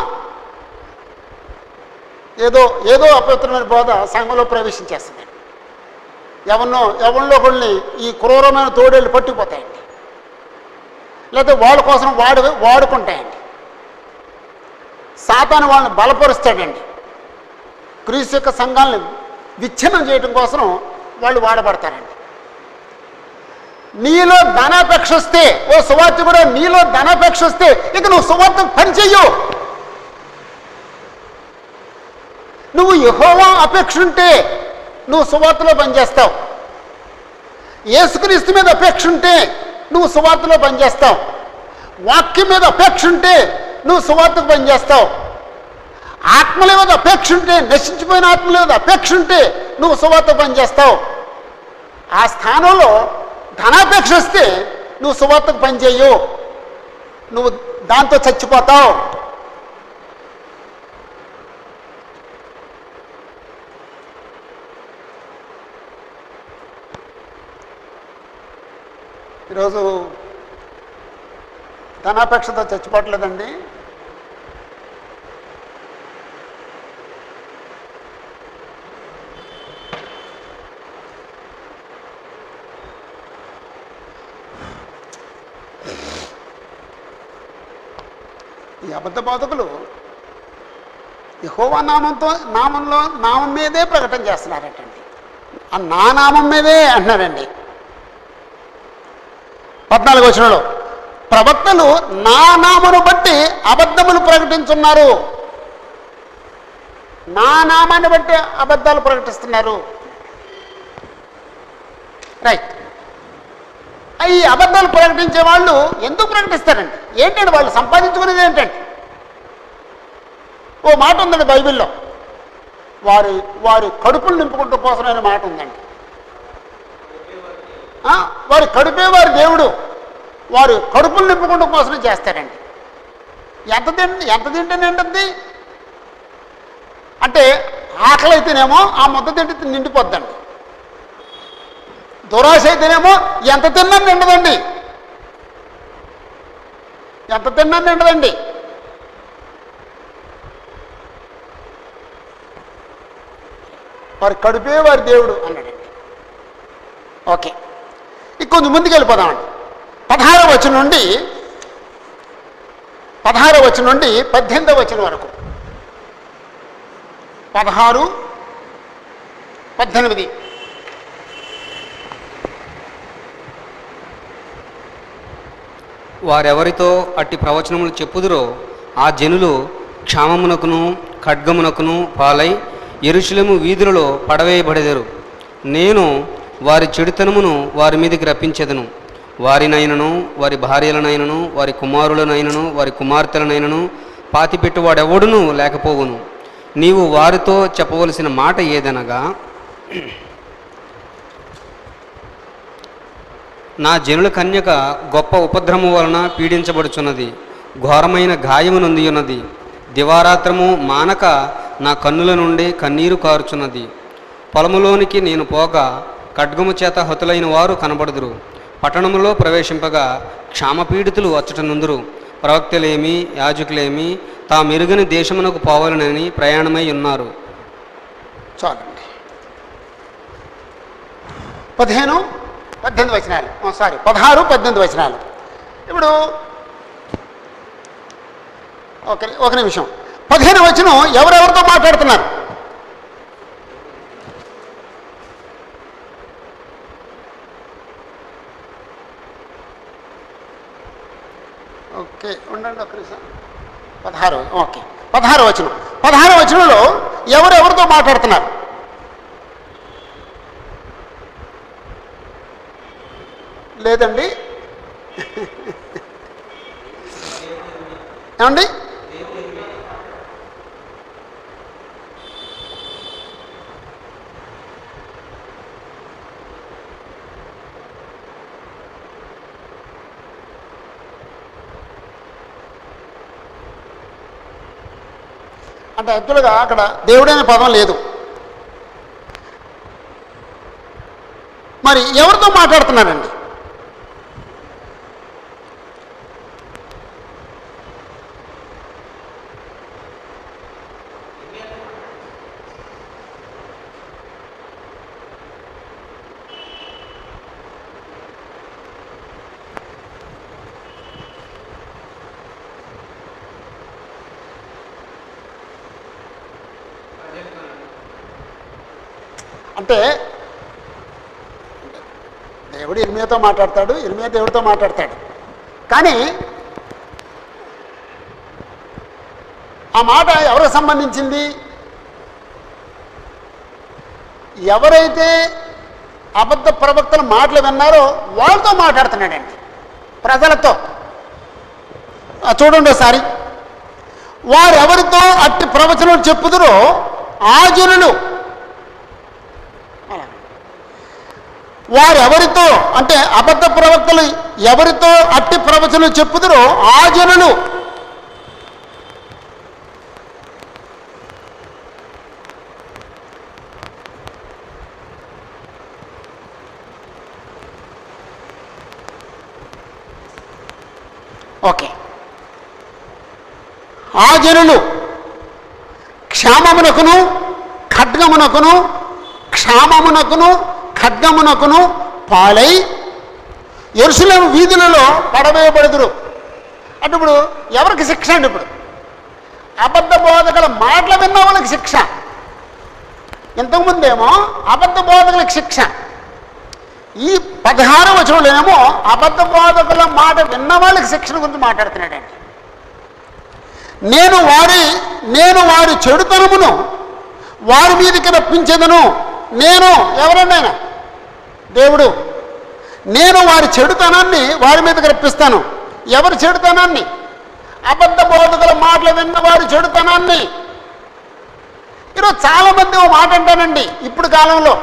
ఏదో అపవిత్రమైన బోధ సంఘంలో ప్రవేశించేస్తుంది. ఎవరిలో కొన్ని ఈ క్రూరమైన తోడేళ్ళు పట్టిపోతాయండి. లేకపోతే వాళ్ళ కోసం వాడుకుంటాయండి. సాతాను వాళ్ళని బలపరుస్తాడండి. క్రీస్తు యొక్క సంఘాలను విచ్ఛిన్నం చేయడం కోసం వాళ్ళు వాడబడతారండి. నీలో ధనాపేక్ష వస్తే, ఓ సువార్త కూడా నీలో ధనాపేక్ష వస్తే ఇక నువ్వు సువార్త పని చెయ్యు. నువ్వు యెహోవా అపేక్ష ఉంటే నువ్వు సువార్తలో పనిచేస్తావు. యేసుక్రీస్తు మీద అపేక్ష ఉంటే నువ్వు సువార్తలో పనిచేస్తావు. వాక్యం మీద అపేక్ష ఉంటే నువ్వు సువార్తకు పనిచేస్తావు. ఆత్మల మీద అపేక్ష ఉంటే, నశించిపోయిన ఆత్మల మీద అపేక్ష ఉంటే నువ్వు సువార్తకు పనిచేస్తావు. ఆ స్థానంలో ధనాపేక్ష వస్తే నువ్వు సువార్తకు పనిచేయు, నువ్వు దాంతో చచ్చిపోతావు. ఈరోజు ధనాపేక్షతో చచ్చిపోవట్లేదండి. ఈ అబద్ధ బోధకులు యెహోవా నామం మీదే ప్రకటన చేస్తున్నారటండి. ఆ నా నామం మీదే అంటున్నారండి. 14వ వచనంలో ప్రవక్తలు నా నామను బట్టి అబద్ధములు ప్రకటించున్నారు. నా నామాన్ని బట్టి అబద్ధాలు ప్రకటిస్తున్నారు. రైట్. ఈ అబద్ధాలు ప్రకటించే వాళ్ళు ఎందుకు ప్రకటిస్తారండి? ఏంటండి వాళ్ళు సంపాదించుకునేది ఏంటండి? ఓ మాట ఉందండి బైబిల్లో, వారి కడుపులు నింపుకుంటూ కోసమైన మాట ఉందండి. వారి కడుపే వారి దేవుడు, వారు కడుపులు నింపుకుంటూ కోసం చేస్తారండి. ఎంత తింటే నిండుద్ది అంటే, ఆకలి అయితేనేమో ఆ ముద్ద తింటే నిండిపోద్దండి. దురాశ అయితేనేమో ఎంత తిన్నా నిండదండి. వారి కడుపే వారి దేవుడు అన్నాడండి. ఓకే, ఇంకొంచెం ముందుకు వెళ్ళిపోదామండి. 16వ వచనం నుండి 18వ వచనం వరకు. 16, 18.
వారెవరితో అట్టి ప్రవచనములు చెప్పుదురో ఆ జనులు క్షామమునకును ఖడ్గమునకును పాలై యెరూషలేము వీధులలో పడవేయబడెదరు. నేను వారి చెడుతనమును వారి మీదకి రప్పించెదను. వారినైనను, వారి భార్యలనైనను, వారి కుమారులనైనను, వారి కుమార్తెలనైనను పాతిపెట్టువాడెవడునూ లేకపోవును. నీవు వారితో చెప్పవలసిన మాట ఏదనగా, నా జనుల కన్యక గొప్ప ఉపద్రవము వలన పీడించబడుచున్నది, ఘోరమైన గాయము నొంది ఉన్నది. దివారాత్రము మానక నా కన్నుల నుండి కన్నీరు కారుచున్నది. పొలములోనికి నేను పోగా ఖడ్గము చేత హతులైన వారు కనబడుదురు. పట్టణములో ప్రవేశింపగా క్షామపీడితులు అచ్చట నుందురు. ప్రవక్తలేమి యాజకులేమి తామెరుగని దేశమునకు పోవాలనని ప్రయాణమై ఉన్నారు.
చాలండి. 18 వచనాలు. ఇప్పుడు ఒక నిమిషం. 15వ వచనం ఎవరెవరితో మాట్లాడుతున్నారు? ఓకే, ఉండండి ఒక నిమిషం. 16 ఓకే, 16వ వచనం. 16వ వచనంలో ఎవరెవరితో మాట్లాడుతున్నారు? లేదండి, ఏమండి? అంటే యాక్చువల్గా అక్కడ దేవుడనే పదం లేదు. మరి ఎవరితో మాట్లాడుతున్నారండి? అంటే దేవుడు ఇర్మియాతో మాట్లాడతాడు, ఇర్మియా దేవుడితో మాట్లాడతాడు. కానీ ఆ మాట ఎవరికి సంబంధించింది? ఎవరైతే అబద్ధ ప్రవక్తల మాటలు విన్నారో వాళ్ళతో మాట్లాడుతున్నాడండి, ప్రజలతో. చూడండి ఒకసారి. వారెవరితో అట్టి ప్రవచనం చెప్పుదురో ఆ జనులు, వారెవరితో అంటే అబద్ధ ప్రవక్తలు ఎవరితో అట్టి ప్రవచనం చెప్పుదురో ఆ జనులు ఓకే, ఆ జనులు క్షామమునకును ఖడ్గమునకును క్షామమునకును ఖడ్గమునకును పాలై యెరూషలేము వీధులలో పడవేయబడుదురు. అంటే ఇప్పుడు ఎవరికి శిక్ష అండి? ఇప్పుడు అబద్ధ బోధకుల మాటలు విన్న వాళ్ళకి శిక్ష. ఇంతకుముందేమో అబద్ధ బోధకులకు శిక్ష. ఈ 16వ వచనంలోనేమో అబద్ధ బోధకుల మాట విన్న వాళ్ళకి శిక్షణ గురించి మాట్లాడుతున్నాడండి. నేను వారి చెడుతనమును వారి మీదకి రప్పించేదను. నేను ఎవరండి? ఆయన దేవుడు. నేను వారి చెడుతనాన్ని వారి మీదకి రప్పిస్తాను. ఎవరి చెడుతనాన్ని? అబద్ధ బోధకుల మాటలు విన్న వారి చెడుతనాన్ని. ఈరోజు చాలామంది ఓ మాట అంటానండి ఇప్పుడు కాలంలో,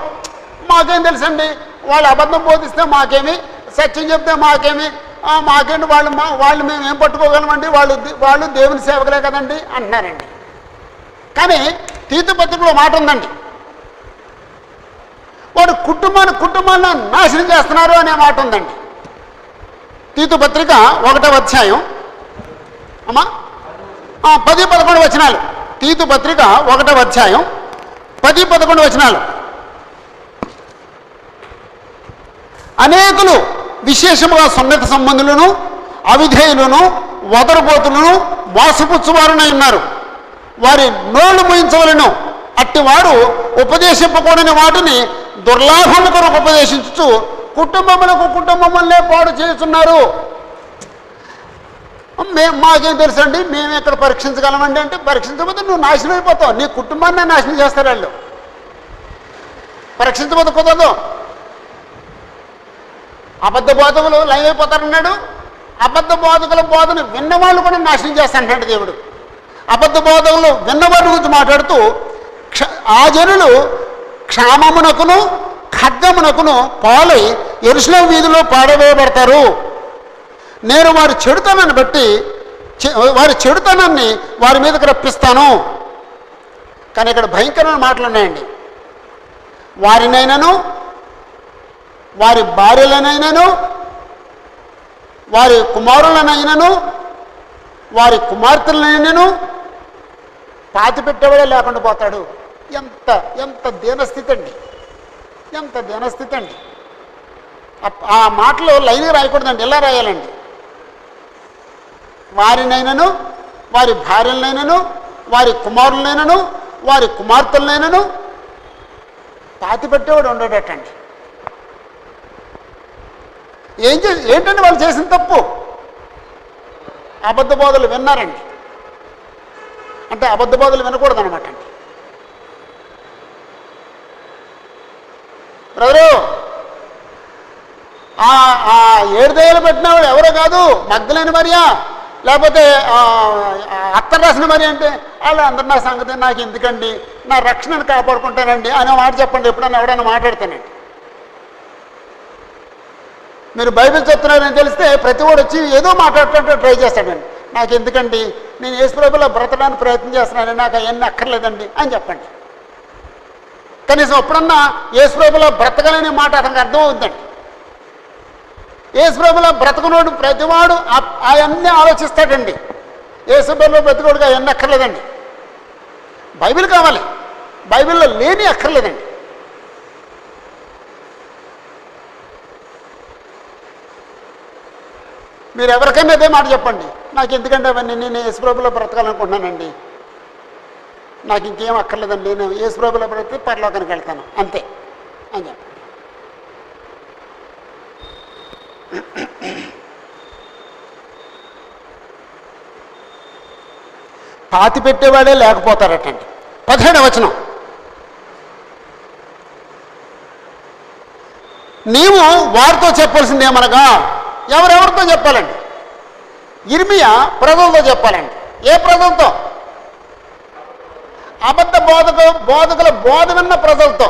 మాకేం తెలుసండి, వాళ్ళు అబద్ధం బోధిస్తే మాకేమి, సత్యం చెప్తే మాకేమి, మాకేంటి, వాళ్ళు మేము ఏం పట్టుకోగలమండి, వాళ్ళు దేవుని సేవకులే కదండి అంటున్నారండి. కానీ తీతు పత్రికలో మాట ఉందండి, వాడు కుటుంబాన్ని నాశనం చేస్తున్నారు అనే మాట ఉందండి. తీతు పత్రిక 1వ అధ్యాయం అమ్మా 10-11 వచనాలు. తీతు పత్రిక 1వ అధ్యాయం 10-11 వచనాలు. అనేకులు విశేషముగా సున్నత సంబంధులను అవిధేయులను వదరబోతులను మోసపుచ్చువారునై ఉన్నారు. వారి నోళ్లు మూయించవలను. అట్టివారు ఉపదేశింపకూడని వాటిని దుర్లాభము కొరకు ఉపదేశించు కుటుంబములనే పాడు చేస్తున్నారు. మాకేం తెలుసండి, మేము ఎక్కడ పరీక్షించగలమండి అంటే, పరీక్షించకపోతే నువ్వు నాశనం అయిపోతావు, నీ కుటుంబాన్ని నాశనం చేస్తారు వాళ్ళు. పరీక్షించకపోతే కుదరదు. అబద్ధ బోధకులు లైవ్ అయిపోతారన్నాడు. అబద్ధ బోధకుల బోధను విన్నవాళ్ళు కూడా నాశనం చేస్తానంటాడు దేవుడు. అబద్ధ బోధకులు విన్నవాళ్ళ గురించి మాట్లాడుతూ ఆ జనులు క్షామమునకును ఖడ్గమునకును పాలై యెరూషలేము వీధిలో పాడవేయబడతారు. నేను వారి చెడుతనాన్ని బట్టి వారి చెడుతనాన్ని వారి మీదకి రప్పిస్తాను. కానీ ఇక్కడ భయంకరమైన మాటలు ఉన్నాయండి. వారినైనాను, వారి భార్యలనైనాను, వారి కుమారులనైనాను, వారి కుమార్తెలనైనాను పాతి పెట్టేవాడే లేకుండా పోతాడు. ఎంత దీనస్థితి అండి, ఎంత దీనస్థితి అండి. ఆ మాటలు లైన్గా రాయకూడదండి, ఇలా రాయాలండి. వారినైనాను, వారి భార్యలనైనను, వారి కుమారులనైనను, వారి కుమార్తెలనైనను పాతిపెట్టేవాడు ఉండేటట్టండి. ఏంటంటే వాళ్ళు చేసిన తప్పు? అబద్ధ బోధలు విన్నారండి. అంటే అబద్ధ బోధలు వినకూడదు అనమాట అండి. బ్రదరు, ఆ ఏడుదయ్యలు పెట్టినవాడు ఎవరో కాదు, మగ్ధలేని మరియా, లేకపోతే అత్తరు రాసిన మరి అంటే వాళ్ళు అందరు నా సంగతి నాకు ఎందుకండి, నా రక్షణను కాపాడుకుంటానండి అనే మాట చెప్పండి. ఎప్పుడన్నా ఎవడన్నా మాట్లాడతానండి. మీరు బైబిల్ చెప్తున్నారని తెలిస్తే ప్రతి వాడు వచ్చి ఏదో మాట్లాడుతుంటే ట్రై చేస్తాడండి. నాకు ఎందుకండి, నేను యేసు ప్రభువులో బ్రతకడానికి ప్రయత్నం చేస్తున్నాను, నాకు అవన్నీ అక్కర్లేదండి అని చెప్పండి. కనీసం ఎప్పుడన్నా యేసు ప్రభువులో బ్రతకలేని మాట అతనికి అర్థం అవుతుందండి. యేసు ప్రభువులో బ్రతకనోడు ప్రతివాడు అవన్నీ ఆలోచిస్తాడండి. యేసు ప్రభువులో బ్రతకనోడుగా అవన్నీ అక్కర్లేదండి. బైబిల్ కావాలి, బైబిల్లో లేని అక్కర్లేదండి. మీరు ఎవరికైనా అదే మాట చెప్పండి, నాకు ఎందుకంటే అవన్నీ నేను యేసు ప్రభువులో బ్రతకాలనుకుంటున్నానండి, నాకు ఇంకేం అక్కర్లేదండి, నేను యేసు ప్రభువులో బ్రతికి పరలోకానికి వెళ్తాను అంతే అని చెప్పండి. పాతి పెట్టేవాడే లేకపోతారటండి. 17వ వచనం, నీవు వారితో చెప్పాల్సింది ఏమనగా, ఎవరెవరితో చెప్పాలండి? ఇర్మియా ప్రజలతో చెప్పాలండి. ఏ ప్రజలతో? అబద్ధ బోధకుల బోధ విన్న ప్రజలతో.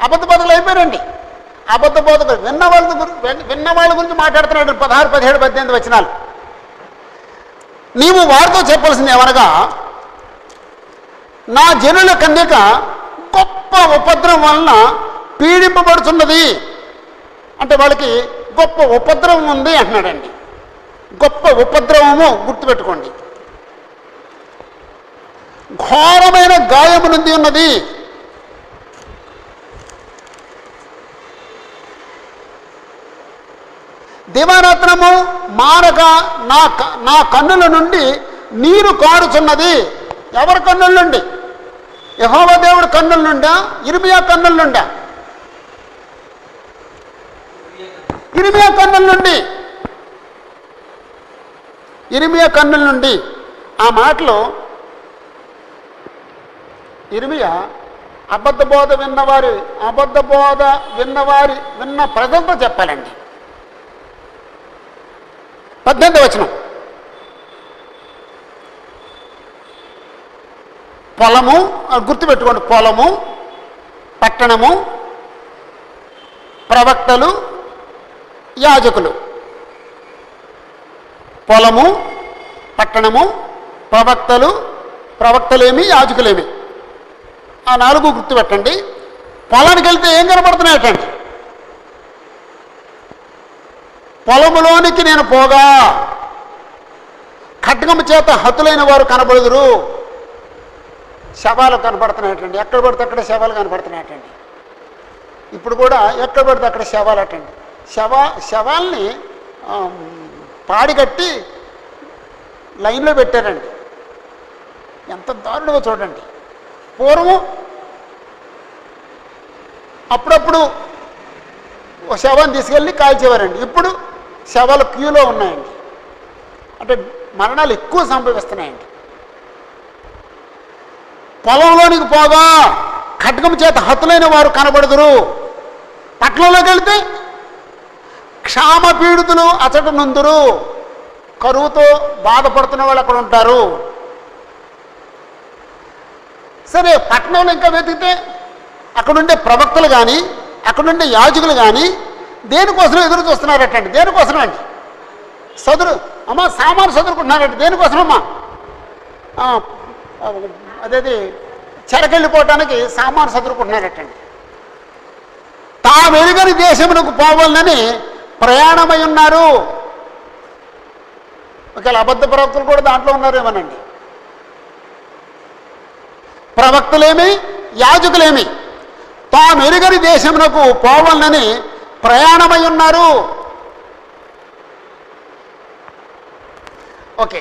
అబద్ధ బోధకులు అయిపోయారండి. అబద్ధ బోధకులు విన్న వాళ్ళ గురించి మాట్లాడుతున్నాడు. 16, 17, 18 వచనాలు. నీవు వారితో చెప్పాల్సింది ఏమనగా, నా జనుల కన్యక గొప్ప ఉపద్రవం వలన పీడింపబడుతున్నది. అంటే వాళ్ళకి గొప్ప ఉపద్రవం ఉంది అంటున్నాడండి. గొప్ప ఉపద్రవము గుర్తుపెట్టుకోండి. ఘోరమైన గాయము నుండి ఉన్నది. దివారాత్రము మారక నా కన్నుల నుండి నీరు కారుచున్నది. ఎవరి కన్నుల నుండి? యెహోవా దేవుడి కన్నుల నుండా, ఇర్మియా కన్నుల నుండా? ఇర్మియా కన్నుల నుండి. ఇర్మియా కన్నుల నుండి. ఆ మాటలో ఇర్మియా అబద్ధ బోధ విన్న ప్రజలతో చెప్పాలండి. 18వ వచనం, పొలము గుర్తుపెట్టుకోండి, పొలము, పట్టణము, ప్రవక్తలు, యాజకులు. పొలము, పట్టణము, ప్రవక్తలేమి, యాజకులేమి. ఆ 4 గుర్తుపెట్టండి. పొలానికి వెళ్తే ఏం కనపడుతున్నాయటండి? పొలములోనికి నేను పోగా ఖడ్గము చేత హతులైన వారు కనబడుదురు. శవాలు కనపడుతున్నాయటండి. ఎక్కడ పడితే అక్కడ శవాలు కనపడుతున్నాయటండి. ఇప్పుడు కూడా ఎక్కడ పడితే అక్కడ శవాలటండి. శవాల్ని పాడి కట్టి లైన్లో పెట్టారండి. ఎంత దారుణమో చూడండి. పూర్వం అప్పుడప్పుడు ఒక శవాన్ని తీసుకెళ్ళి కాల్చేవారండి. ఇప్పుడు శవాలు క్యూలో ఉన్నాయండి. అంటే మరణాలు ఎక్కువ సంభవిస్తున్నాయండి. పొలంలోనికి పోగా ఖడ్గం చేత హతులైన వారు కనబడుదురు. పట్టణంలోకి వెళ్తే క్షామపీడితులు అచట నుందురు. కరువుతో బాధపడుతున్న వాళ్ళు అక్కడ ఉంటారు. సరే, పట్టణంలో ఇంకా వెతికితే అక్కడుండే ప్రవక్తలు కానీ అక్కడుండే యాజకులు కానీ దేనికోసం ఎదురు చూస్తున్నారటండి. దేనికోసం అండి? సామాను చదువుకుంటున్నారండి. దేనికోసమమ్మా? అదేది చెరకెళ్ళిపోవటానికి సామాను చదువుకుంటున్నారటండి. తామెరుగని దేశమునకు పోవాలని ప్రయాణమై ఉన్నారు. ఒకవేళ అబద్ధ ప్రవక్తలు కూడా దాంట్లో ఉన్నారేమోనండి. ప్రవక్తలేమి, యాజకులేమి తామెరుగని దేశమునకు పోవాలని ప్రయాణమై ఉన్నారు. ఓకే,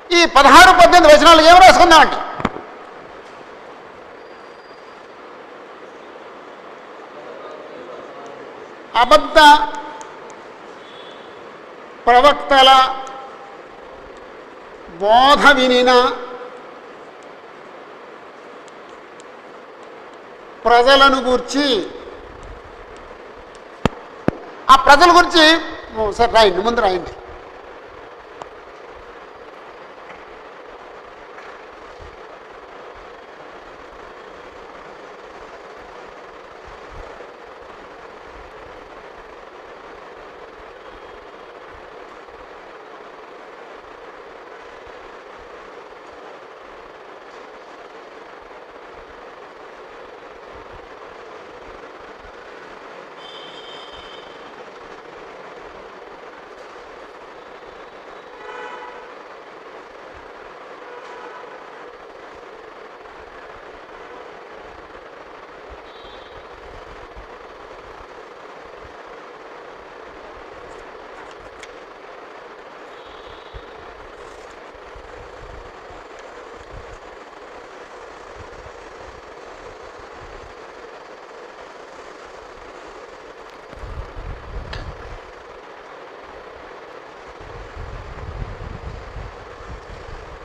ఈ 16, 18 వచనాలు ఏం రాసుకుందామండి? అబద్ధ ప్రవక్తల బోధ వినిన ప్రజలను గూర్చి, ఆ ప్రజల గురించి సరే రాయండి, ముందు రాయండి.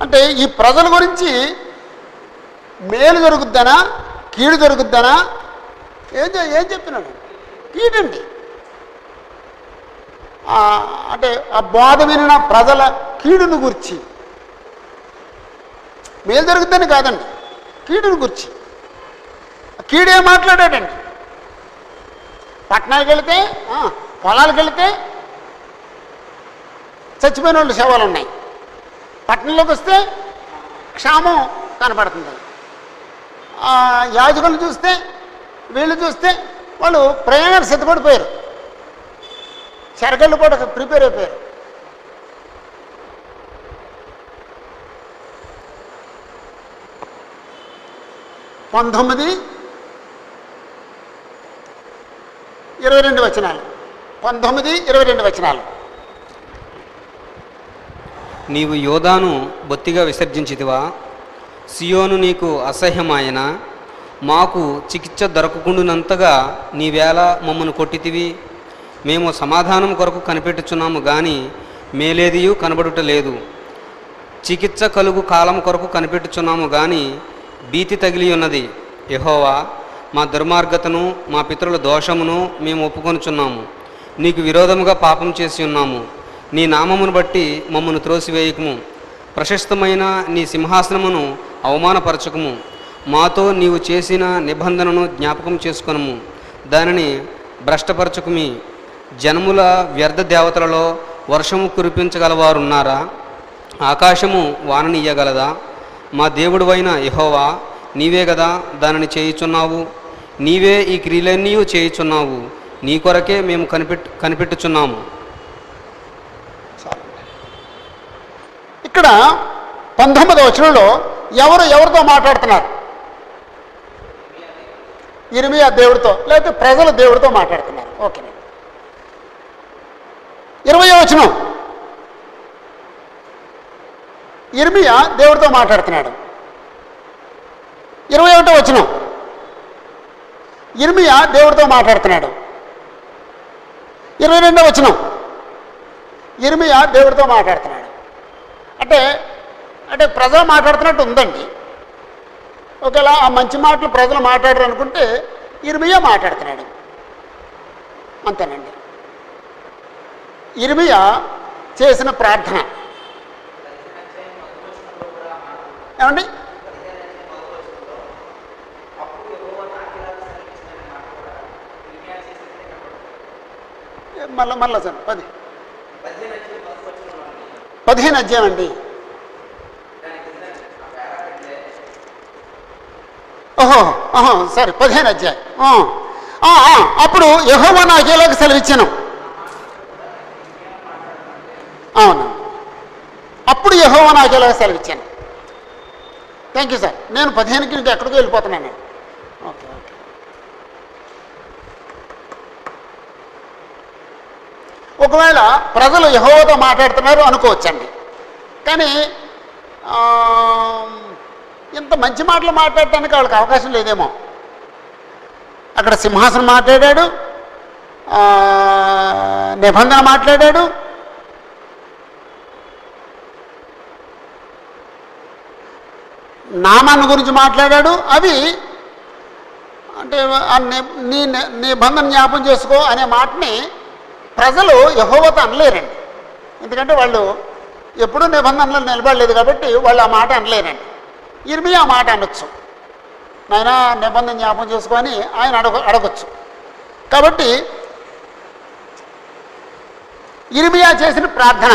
అంటే ఈ ప్రజల గురించి మేలు జరుగుద్దనా కీడు జరుగుద్దనా? ఏం చెప్తున్నాడు? కీడండి. అంటే ఆ బోధ వినిన ప్రజల కీడును గురించి, మేలు జరుగుద్దని కాదండి, కీడును గురించి. కీడు ఏం మాట్లాడాడండి? పట్టణాలకు వెళితే, పొలాలకు వెళితే చచ్చిపోయిన వాళ్ళు శవాలు ఉన్నాయి. పట్టణంలోకి వస్తే క్షామం కనపడుతుంది. యాజకులను చూస్తే, వీళ్ళు చూస్తే వాళ్ళు ప్రయాణాలు సిద్ధపడిపోయారు, చెరగళ్ళు కూడా ప్రిపేర్ అయిపోయారు. పంతొమ్మిది 22 వచనాలు. 19, 22 వచనాలు.
నీవు యోధాను బొత్తిగా విసర్జించితివా? సియోను నీకు అసహ్యమాయన? మాకు చికిత్స దొరకకుండునంతగా నీవేళ మమ్మను కొట్టితివి. మేము సమాధానం కొరకు కనిపెట్టుచున్నాము గాని మేలేదియు కనబడుటలేదు. చికిత్స కలుగు కాలం కొరకు కనిపెట్టుచున్నాము గాని భీతి తగిలి ఉన్నది. యెహోవా, మా దుర్మార్గతను, మా పితరుల దోషమును మేము ఒప్పుకొనుచున్నాము. నీకు విరోధముగా పాపం చేసి ఉన్నాము. నీ నామమును బట్టి మమ్మను త్రోసివేయకము. ప్రశస్తమైన నీ సింహాసనమును అవమానపరచకము. మాతో నీవు చేసిన నిబంధనను జ్ఞాపకం చేసుకొనము. దానిని భ్రష్టపరచకుమి. జనముల వ్యర్థ దేవతలలో వర్షము కురిపించగలవారున్నారా? ఆకాశము వాననియ్యగలదా? మా దేవుడువైన యెహోవా, నీవే గదా దానిని చేయుచున్నావు. నీవే ఈ క్రియలన్నీ చేయుచున్నావు. నీ కొరకే మేము కనిపెట్టుచున్నాము.
ఇక్కడ 19వ వచనంలో ఎవరితో మాట్లాడుతున్నారు? ఇర్మియా దేవుడితో, లేకపోతే ప్రజల దేవుడితో మాట్లాడుతున్నారు. ఓకే. 20వ వచనం ఇర్మియా దేవుడితో మాట్లాడుతున్నాడు. 21వ వచనం ఇర్మియా దేవుడితో మాట్లాడుతున్నాడు. 22వ వచనం ఇర్మియా దేవుడితో మాట్లాడుతున్నాడు. అంటే ప్రజలు మాట్లాడుతున్నట్టు ఉందండి. ఒకవేళ ఆ మంచి మాటలు ప్రజలు మాట్లాడరు అనుకుంటే ఇర్మియా మాట్లాడుతున్నాడు, అంతేనండి. ఇర్మియా చేసిన ప్రార్థన ఏమండి? మళ్ళా సార్ 15 అధ్యాయం అండి. సరే 15 అధ్యాయం. అప్పుడు యెహోవా నాకు ఎలాగ సెలవిచ్చాను? అవును, అప్పుడు యెహోవా నాకు ఎలాగ సెలవిచ్చాను. Thank you sir. నేను 15కి ఇంకా ఎక్కడికో వెళ్ళిపోతున్నాను. ఓకే. ఒకవేళ ప్రజలు యెహోవాతో మాట్లాడుతున్నారు అనుకోవచ్చండి, కానీ ఇంత మంచి మాటలు మాట్లాడటానికి వాళ్ళకి అవకాశం లేదేమో. అక్కడ సింహాసనం మాట్లాడాడు, నిబంధన మాట్లాడాడు, నామాన్ని గురించి మాట్లాడాడు. అవి అంటే నీ నిబంధన జ్ఞాపం చేసుకో అనే మాటని ప్రజలు యెహోవాతో అనలేరండి. ఎందుకంటే వాళ్ళు ఎప్పుడూ నిబంధనలు నిలబడలేదు కాబట్టి వాళ్ళు ఆ మాట అనలేరండి. ఇర్మియా ఆ మాట అనొచ్చు, నాయన నిబంధన జ్ఞాపం చేసుకొని ఆయన అడగొచ్చు. కాబట్టి ఇర్మియా చేసిన ప్రార్థన,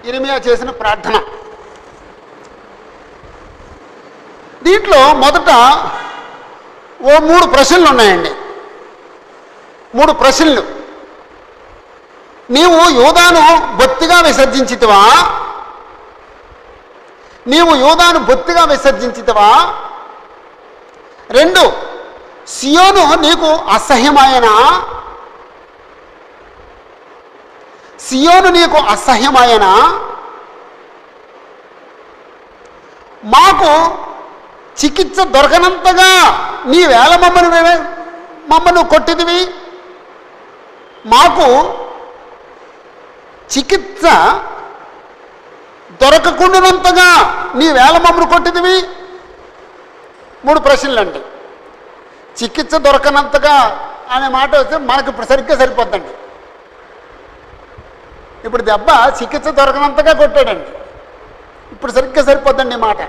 ఇర్మియా చేసిన ప్రార్థన దీంట్లో మొదట ఓ 3 ప్రశ్నలు ఉన్నాయండి. 3 ప్రశ్నలు. నీవు యూదాను బొత్తిగా విసర్జించితివా? నీవు యూదాను బొత్తిగా విసర్జించితివా? 2, సియోను నీకు అసహ్యమాయనా? సియోను నీకు అసహ్యమాయనా? మాకు చికిత్స దొరకనంతగా నీవేళ మమ్మను కొట్టిదివి. మాకు చికిత్స దొరకకుండానంతగా నీవేళ మమ్మను కొట్టిదివి. 3 ప్రశ్నలండి. చికిత్స దొరకనంతగా అనే మాట వస్తే మనకు ఇప్పుడు సరిగ్గా సరిపోద్దండి. ఇప్పుడు దెబ్బ చికిత్స దొరకనంతగా కొట్టాడండి. ఇప్పుడు సరిగ్గా సరిపోద్దండి మాట.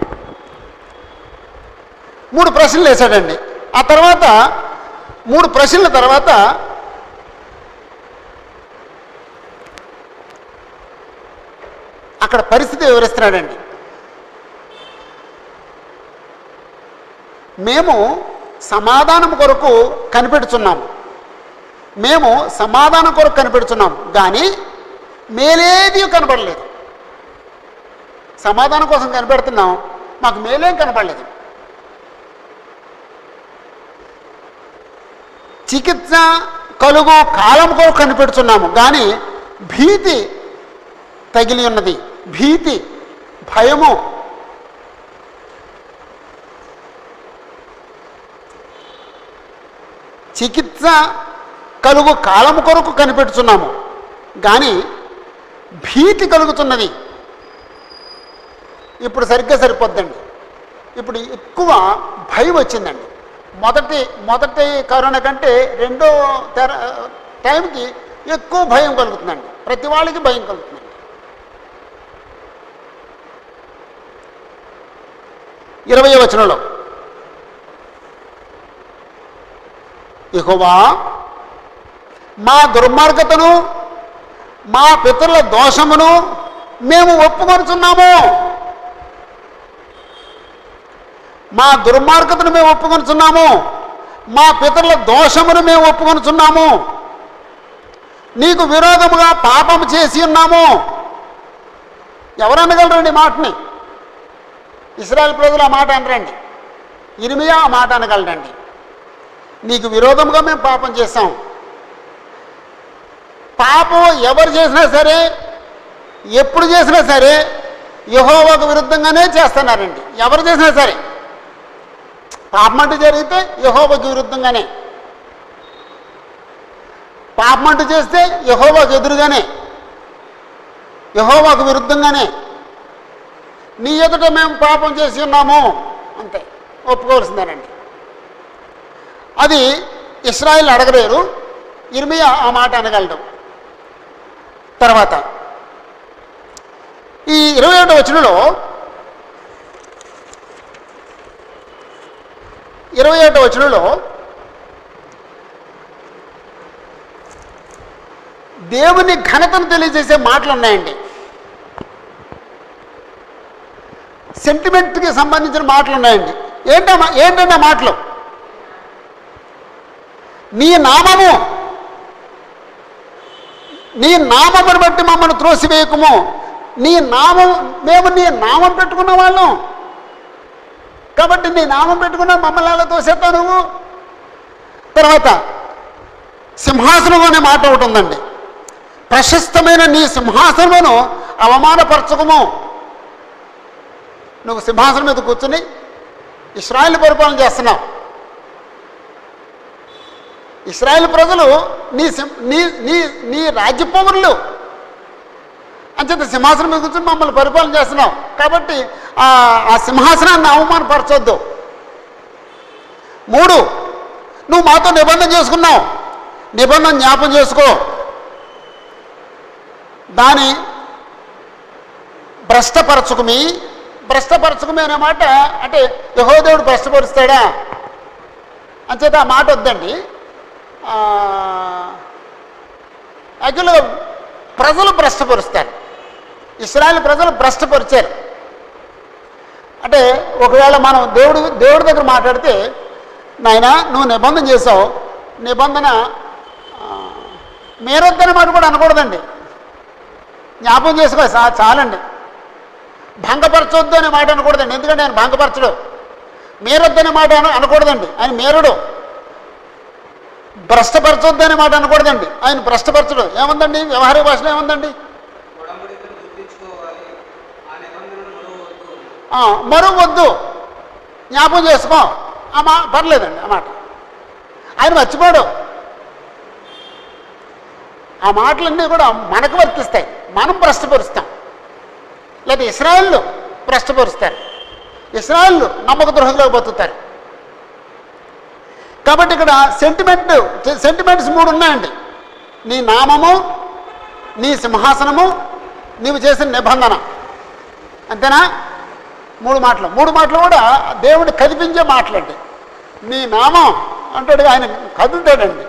3 ప్రశ్నలు వేశాడండి. ఆ తర్వాత 3 ప్రశ్నల తర్వాత అక్కడ పరిస్థితి వివరిస్తున్నాడండి. మేము సమాధానం కొరకు కనిపెడుతున్నాము, మేము సమాధానం కొరకు కనిపెడుతున్నాము, కానీ మేలేది కనపడలేదు. సమాధానం కోసం కనిపెడుతున్నాం, మాకు మేలేం కనపడలేదు. చికిత్స కలుగు కాలం కొరకు కనిపెడుతున్నాము, కానీ భీతి తగిలి ఉన్నది. భీతి, భయము. చికిత్స కలుగు కాలం కొరకు కనిపెడుతున్నాము, కానీ భీతి కలుగుతున్నది. ఇప్పుడు సరిగ్గా సరిపోద్దండి. ఇప్పుడు ఎక్కువ భయం వచ్చిందండి. మొదటి కరోనా కంటే రెండో టైంకి ఎక్కువ భయం కలుగుతుందండి. ప్రతి వాళ్ళకి భయం కలుగుతుందండి. 20వ వచనంలో, యెహోవా మా దుర్మార్గతను మా పితరుల దోషమును మేము ఒప్పుకొనుచున్నాము. మా దుర్మార్గతను మేము ఒప్పుకొనుచున్నాము, మా పితరుల దోషమును మేము ఒప్పుకొనుచున్నాము. నీకు విరోధముగా పాపము చేసి ఉన్నాము. ఎవరు అనగలరండి మాటని? ఇశ్రాయేలు ప్రజలు ఆ మాట అనరండి. ఇర్మియా ఆ మాట అనగలరండి. నీకు విరోధముగా మేము పాపం చేస్తాం. పాపం ఎవరు చేసినా సరే, ఎప్పుడు చేసినా సరే యెహోవాకు విరుద్ధంగానే చేస్తున్నారండి. ఎవరు చేసినా సరే పాపం అంటూ జరిగితే యెహోవాకు విరుద్ధంగానే, పాపం అంటూ చేస్తే యెహోవాకు ఎదురుగానే, యెహోవాకు విరుద్ధంగానే. నీ ఎదుట మేము పాపం చేసి ఉన్నాము అంతే, ఒప్పుకోవాల్సిందేనండి. అది ఇశ్రాయేలు అడగలేరు, ఇర్మియా ఆ మాట అనగలడు. తర్వాత ఈ 21వ వచనంలో 21వ వచనంలో దేవుని ఘనతను తెలియజేసే మాటలు ఉన్నాయండి. సెంటిమెంట్కి సంబంధించిన మాటలు ఉన్నాయండి. ఏంటంటే మాటలు, నీ నామమును బట్టి మమ్మల్ని త్రోసివేయకుము. మేము నీ నామం పెట్టుకున్న వాళ్ళం, కాబట్టి నీ నామం పెట్టుకున్నా మమ్మల్ని అలా తోసేస్తావు నువ్వు. తర్వాత సింహాసనం అనే మాట ఒకటి ఉందండి. ప్రశస్తమైన నీ సింహాసనమును అవమానపరచకము. నువ్వు సింహాసనం మీద కూర్చుని ఇశ్రాయేలు పరిపాలన చేస్తున్నావు. ఇశ్రాయేలు ప్రజలు నీ నీ నీ నీ రాజ్య పౌరులు అంచేత సింహాసనం మీద కూర్చొని మమ్మల్ని పరిపాలన చేస్తున్నావు. కాబట్టి ఆ సింహాసనాన్ని అవమానపరచొద్దు. 3, నువ్వు మాతో నిబంధన చేసుకున్నావు, నిబంధన జ్ఞాపం చేసుకో. దాని భ్రష్టపరచుకుమి. భ్రష్టపరచుకుమి అనే మాట అంటే యెహోవా దేవుడు భ్రష్టపరుస్తాడా అంచేత ఆ మాట వద్దండి. యాక్చువల్గా ప్రజలు భ్రష్టపరుస్తారు. ఇశ్రాయేలు ప్రజలు భ్రష్టపరిచారు. అంటే ఒకవేళ మనం దేవుడి దగ్గర మాట్లాడితే, నాయనా నువ్వు నిబంధన చేసావు, నిబంధన మీరొద్దనే మాట కూడా అనకూడదండి. జ్ఞాపకం చేసుకో చాలండి. భంగపరచొద్దు అనే మాట అనకూడదండి, ఎందుకంటే ఆయన భంగపరచడు. మీరొద్దనే మాట అనకూడదండి, ఆయన మేరుడు. భ్రష్టపరచొద్దు అనే మాట అనకూడదండి, ఆయన భ్రష్టపరచడు. ఏముందండి వ్యవహారిక భాషలో ఏముందండి? మరువద్దు, జ్ఞాపకం చేసుకో. పర్లేదండి ఆ మాట. ఆయన మర్చిపోడు. ఆ మాటలన్నీ కూడా మనకు వర్తిస్తాయి. మనం భ్రష్టపరుస్తాం, లేదా ఇశ్రాయేలు భ్రష్టపరుస్తారు. ఇశ్రాయేలు నమ్మక ద్రోహంలో బతుకుతారు. కాబట్టి ఇక్కడ సెంటిమెంట్స్ 3 ఉన్నాయండి. నీ నామము, నీ సింహాసనము, నీవు చేసిన నిబంధన. అంతేనా? 3 మాటలు. 3 మాటలు కూడా దేవుడిని కదిపించే మాటలండి. నీ నామం అంటాడు, ఆయన కదులుతాడండి.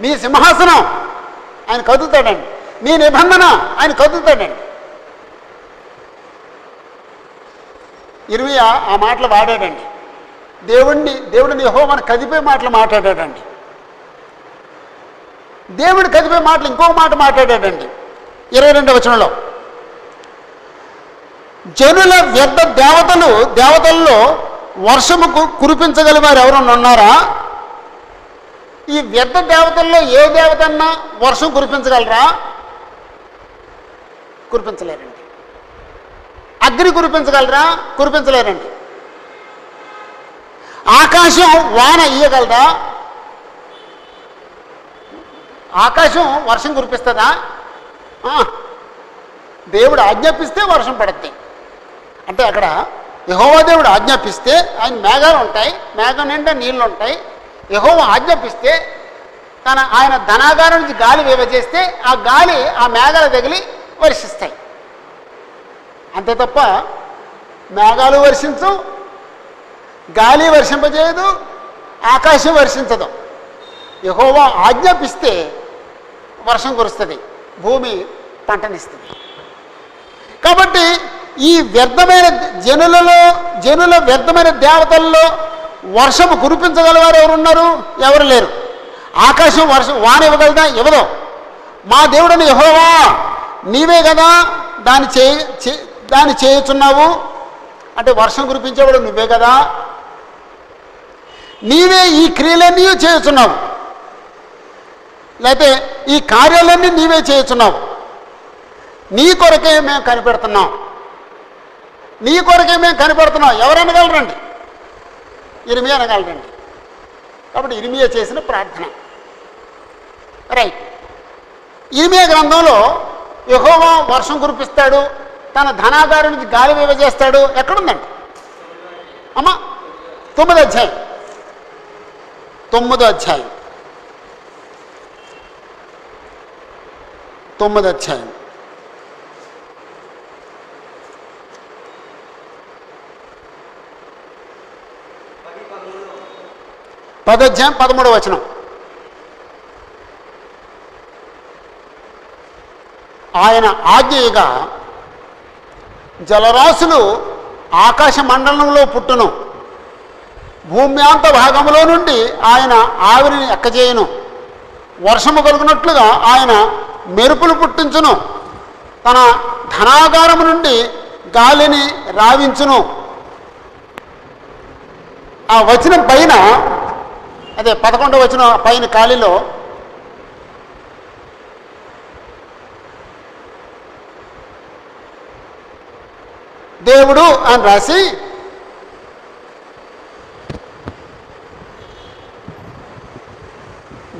నీ సింహాసనం ఆయన కదులుతాడండి. నీ నిబంధన ఆయన కదులుతాడండి. ఇర్మియా ఆ మాటలు వాడాడండి. దేవుడిని యెహోవాను కదిపే మాటలు మాట్లాడాడండి. దేవుడు కదిపే మాటలు ఇంకొక మాట మాట్లాడాడండి 22వ వచనంలో. జనుల వ్యర్థ దేవతల్లో వర్షము కురిపించగల వారు ఎవరన్నా ఉన్నారా? ఈ వ్యర్థ దేవతల్లో ఏ దేవతన్నా వర్షం కురిపించగలరా? కురిపించలేరండి. అగ్ని కురిపించగలరా? కురిపించలేరండి. ఆకాశం వాన ఇయ్యగలరా? ఆకాశం వర్షం కురిపిస్తుందా? దేవుడు ఆజ్ఞాపిస్తే వర్షం పడుద్ది. అంటే అక్కడ యెహోవా దేవుడు ఆజ్ఞాపిస్తే ఆయన మేఘాలు ఉంటాయి, మేఘం నిండా నీళ్ళు ఉంటాయి. యెహోవా ఆజ్ఞాపిస్తే ఆయన ధనాగారం నుంచి గాలి వేవజేస్తే ఆ గాలి ఆ మేఘాలు తగిలి వర్షిస్తాయి. అంతే తప్ప మేఘాలు వర్షించు, గాలి వర్షింపజేయదు, ఆకాశం వర్షించదు. యెహోవా ఆజ్ఞాపిస్తే వర్షం కురుస్తుంది, భూమి పంటనిస్తుంది. కాబట్టి ఈ వ్యర్థమైన జనుల వ్యర్థమైన దేవతల్లో వర్షము కురిపించగలవారు ఎవరున్నారు? ఎవరు లేరు. ఆకాశం వాన ఇవ్వగలదా? ఇవ్వదు. మా దేవుడని యెహోవా నీవే కదా దాన్ని చేయుచున్నావు. అంటే వర్షం కురిపించేవాడు నువ్వే కదా, నీవే ఈ క్రియలన్నీ చేయుచున్నావు, లేకపోతే ఈ కార్యాలన్నీ నీవే చేయుచున్నావు. నీ కొరకే మేము కనిపెడుతున్నాం, నీ కొరకే మేము కనిపెడుతున్నాం. ఎవరు అనగలరండి? ఇర్మియా అనగలరండి. కాబట్టి ఇర్మియా చేసిన ప్రార్థన. రైట్. ఇర్మియా గ్రంథంలో యెహోవా వర్షం కురిపిస్తాడు, తన ధనాగారం నుంచి గాలి వేవజేస్తాడు ఎక్కడుందండి అమ్మా? 9వ అధ్యాయం. 9వ అధ్యాయం. 9వ అధ్యాయం. పదోధ్యాయం 13వ వచనం. ఆయన ఆజ్ఞగా జలరాశులు ఆకాశ మండలంలో పుట్టును, భూమ్యాంత భాగంలో నుండి ఆయన ఆవిరిని ఎక్కజేయును, వర్షము కలుగునట్లుగా ఆయన మెరుపులు పుట్టించును, తన ధనాగారము నుండి గాలిని రావించును. ఆ వచనం పైన, అదే 11వ వచనం పైన ఖాళీలో దేవుడు అని రాసి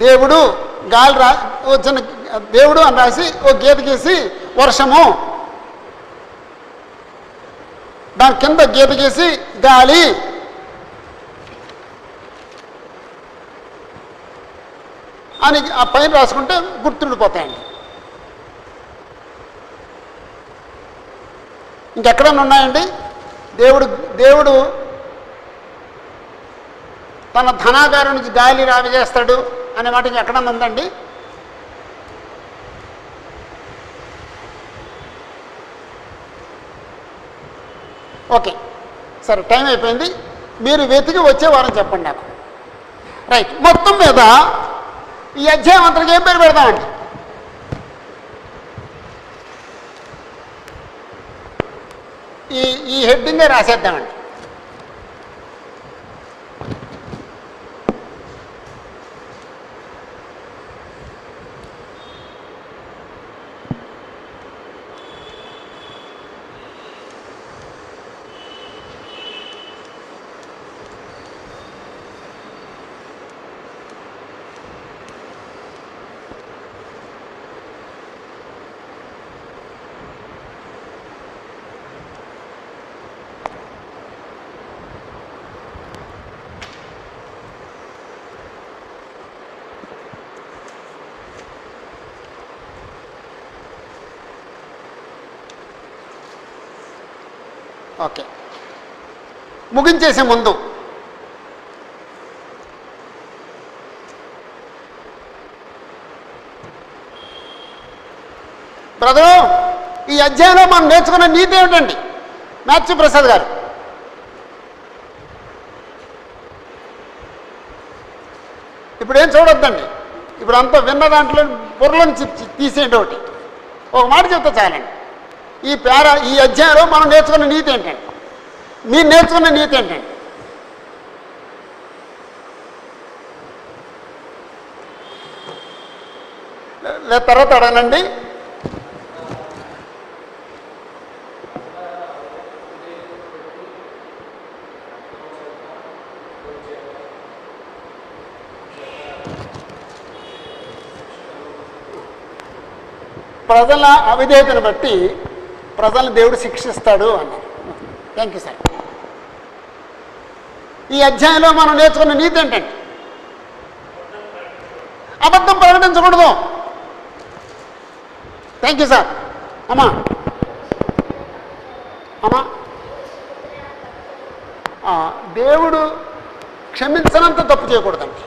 దేవుడు గాలి వచ్చిన దేవుడు అని రాసి ఓ గీత గీసి వర్షము, దాని కింద గీత గీసి గాలి అని ఆ పైన రాసుకుంటే గుర్తుండిపోతాయండి. ఇంకెక్కడన్నా ఉన్నాయండి? దేవుడు తన ధనాగారం నుంచి గాలి రావిజేస్తాడు అనే మాట ఎక్కడన్నా ఉందండి? ఓకే, సరే, టైం అయిపోయింది. మీరు వెతికి వచ్చే వారం చెప్పండి నాకు. రైట్. మొత్తం మీద ఈ అధ్యాయం అంతటికి ఏం పేరు పెడదామండి? ఈ హెడ్డింగే రాసేద్దామండి. ఓకే, ముగించేసే ముందు బ్రదరు, ఈ అధ్యాయంలో మనం నేర్చుకున్న నీతి ఏమిటండి? మ్యాథ్యూ ప్రసాద్ గారు. ఇప్పుడు ఏం చూడొద్దండి, ఇప్పుడు అంతా విన్న దాంట్లో బుర్రలను తీసేయండి. ఒక మాట చెప్తే చాలండి. ఈ అధ్యాయంలో మనం నేర్చుకున్న నీతి ఏంటండి? మీరు నేర్చుకున్న నీతి ఏంటండి? తర్వాత అడగనండి. ప్రజల అవిధేయతను బట్టి ప్రజలను దేవుడు శిక్షిస్తాడు అన్నారు. Thank you sir. ఈ అధ్యాయంలో మనం నేర్చుకున్న నీతి ఏంటంటే అబద్ధం ప్రకటించకూడదు. Thank you sir. అమ్మా దేవుడు క్షమించనంత తప్పు చేయకూడదండి.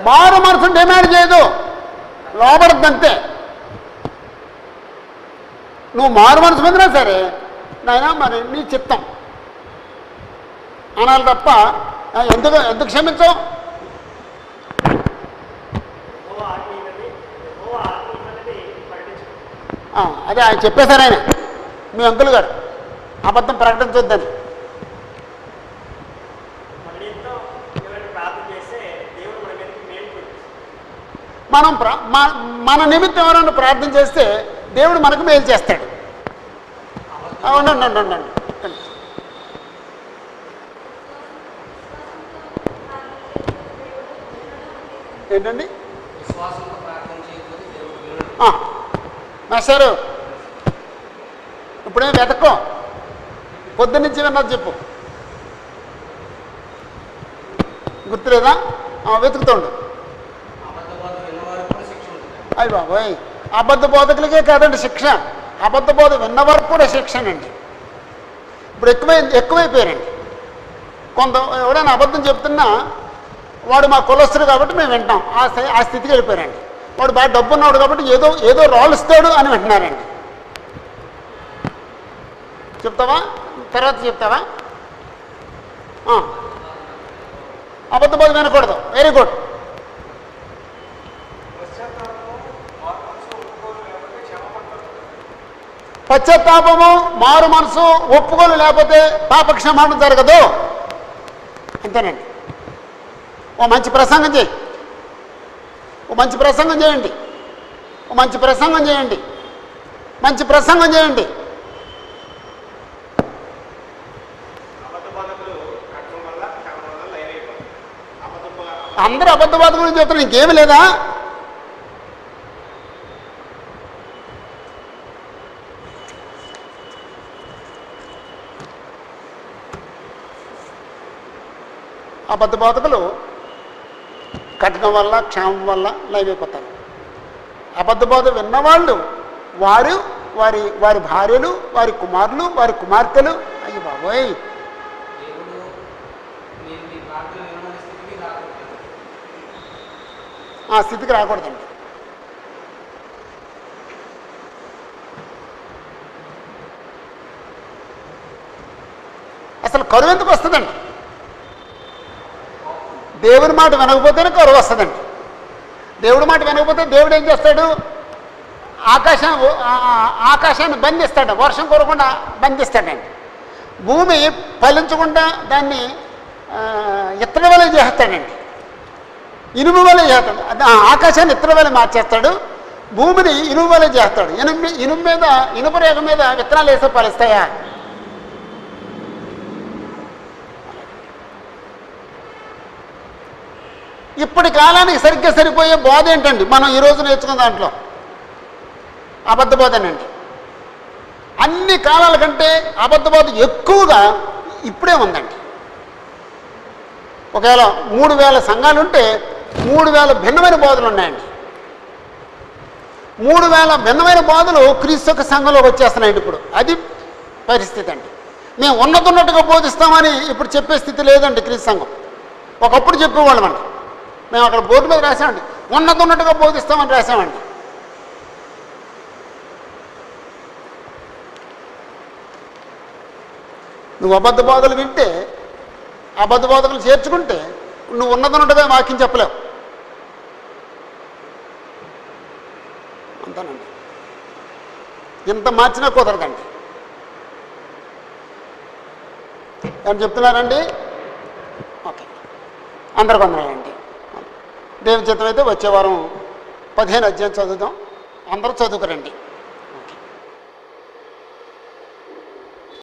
మారు మనసు డిమాండ్ చేయదు, లోపడద్దంతే. నువ్వు మారు మనసు పొందినా సరే నాయనా మరి నీ చిత్తం అనాలి తప్ప ఎందుకు క్షమించవు? అదే ఆయన చెప్పేశారు, ఆయన మీ అంకుల్ గారు అబద్ధం ప్రకటించొద్దని. మనం మన నిమిత్తం ఎవరైనా ప్రార్థన చేస్తే దేవుడు మనకు మేలు చేస్తాడు. ఉండండి ఏంటండి మాస్టారు? ఇప్పుడేం వెతక్కో, పొద్దున్నుంచి విన్నది చెప్పు. గుర్తులేదా? వెతుకుతుండు. అయ్యి బాబోయ్, అబద్ధ బోధకులకే కాదండి శిక్ష, అబద్ధ బోధ విన్నవారికి కూడా శిక్షనండి. ఇప్పుడు ఎక్కువైపోయారండి. ఎవడైనా అబద్ధం చెప్తున్నా వాడు మా కులస్తుడు కాబట్టి మేము వింటాం, ఆ స్థితికి వెళ్ళిపోయారండి. వాడు బాగా డబ్బు ఉన్నాడు కాబట్టి ఏదో రాలుస్తాడు అని వింటున్నారండి. చెప్తావా? తర్వాత చెప్తావా? అబద్ధ బోధ వినకూడదు. Very good. పశ్చాత్తాపము, మారు మనసు, ఒప్పుకోలు లేకపోతే పాపక్షమాపణ జరగదు. అంతేనండి. ఓ మంచి ప్రసంగం చేయి, ఓ మంచి ప్రసంగం చేయండి, ఓ మంచి ప్రసంగం చేయండి, మంచి ప్రసంగం చేయండి. అందరూ అబద్ధవాద గురించి చెప్తారు, ఇంకేమి లేదా? అబద్ధ బోధకులు కట్టడం వల్ల, క్షేమం వల్ల లైవ్ అయిపోతారు. అబద్ధ బోధ విన్నవాళ్ళు వారు, వారి వారి భార్యలు, వారి కుమారులు, వారి కుమార్తెలు, అయ్యి బాబోయ్, ఆ స్థితికి రాకూడదండి. అసలు కరువు ఎందుకు వస్తుందండి? దేవుని మాట వినకపోతేనే కరువు వస్తుందండి. దేవుడి మాట వినకపోతే దేవుడు ఏం చేస్తాడు? ఆకాశాన్ని బంధిస్తాడు, వర్షం కురవకుండా బంధిస్తాడండి. భూమి ఫలించకుండా దాన్ని ఇత్తడి వలె చేస్తాడండి, ఇనుము వలె చేస్తాడు. ఆకాశాన్ని ఇత్తడి వలె మార్చేస్తాడు, భూమిని ఇనుము వలె చేస్తాడు. ఇనుము మీద, ఇనుప రేఖ మీద విత్తనాలు వేస్తే ఫలిస్తాయా? ఇప్పటి కాలానికి సరిగ్గా సరిపోయే బోధ ఏంటండి మనం ఈరోజు నేర్చుకున్న దాంట్లో? అబద్ధ బోధనండి. అన్ని కాలాల కంటే అబద్ధ బోధ ఎక్కువగా ఇప్పుడే ఉందండి. ఒకవేళ 3000 సంఘాలు ఉంటే 3000 భిన్నమైన బోధలు ఉన్నాయండి. 3000 భిన్నమైన బోధలు క్రీస్తు యొక్క సంఘంలోకి వచ్చేస్తున్నాయండి. ఇప్పుడు అది పరిస్థితి అండి. మేము ఉన్నట్టుగా బోధిస్తామని ఇప్పుడు చెప్పే స్థితి లేదండి క్రీస్తు సంఘం. ఒకప్పుడు చెప్పేవాళ్ళం అండి, మేము అక్కడ బోర్డు మీద రాసామండి, ఉన్నట్టుగా బోధిస్తామని రాసామండి. నువ్వు అబద్ధ బోధలు వింటే, అబద్ధ బోధకులు చేర్చుకుంటే నువ్వు ఉన్నట్టుగా వాక్యం చెప్పలేవు. అంతేనండి. ఎంత మార్చినా కుదరదండి. ఏమని చెప్తున్నారండి? ఓకే, అందరికి వందనాలండి. దేవుని చిత్తమైతే వచ్చే వారం 15 అధ్యాయం చదువుదాం. అందరూ చదువుకురండి.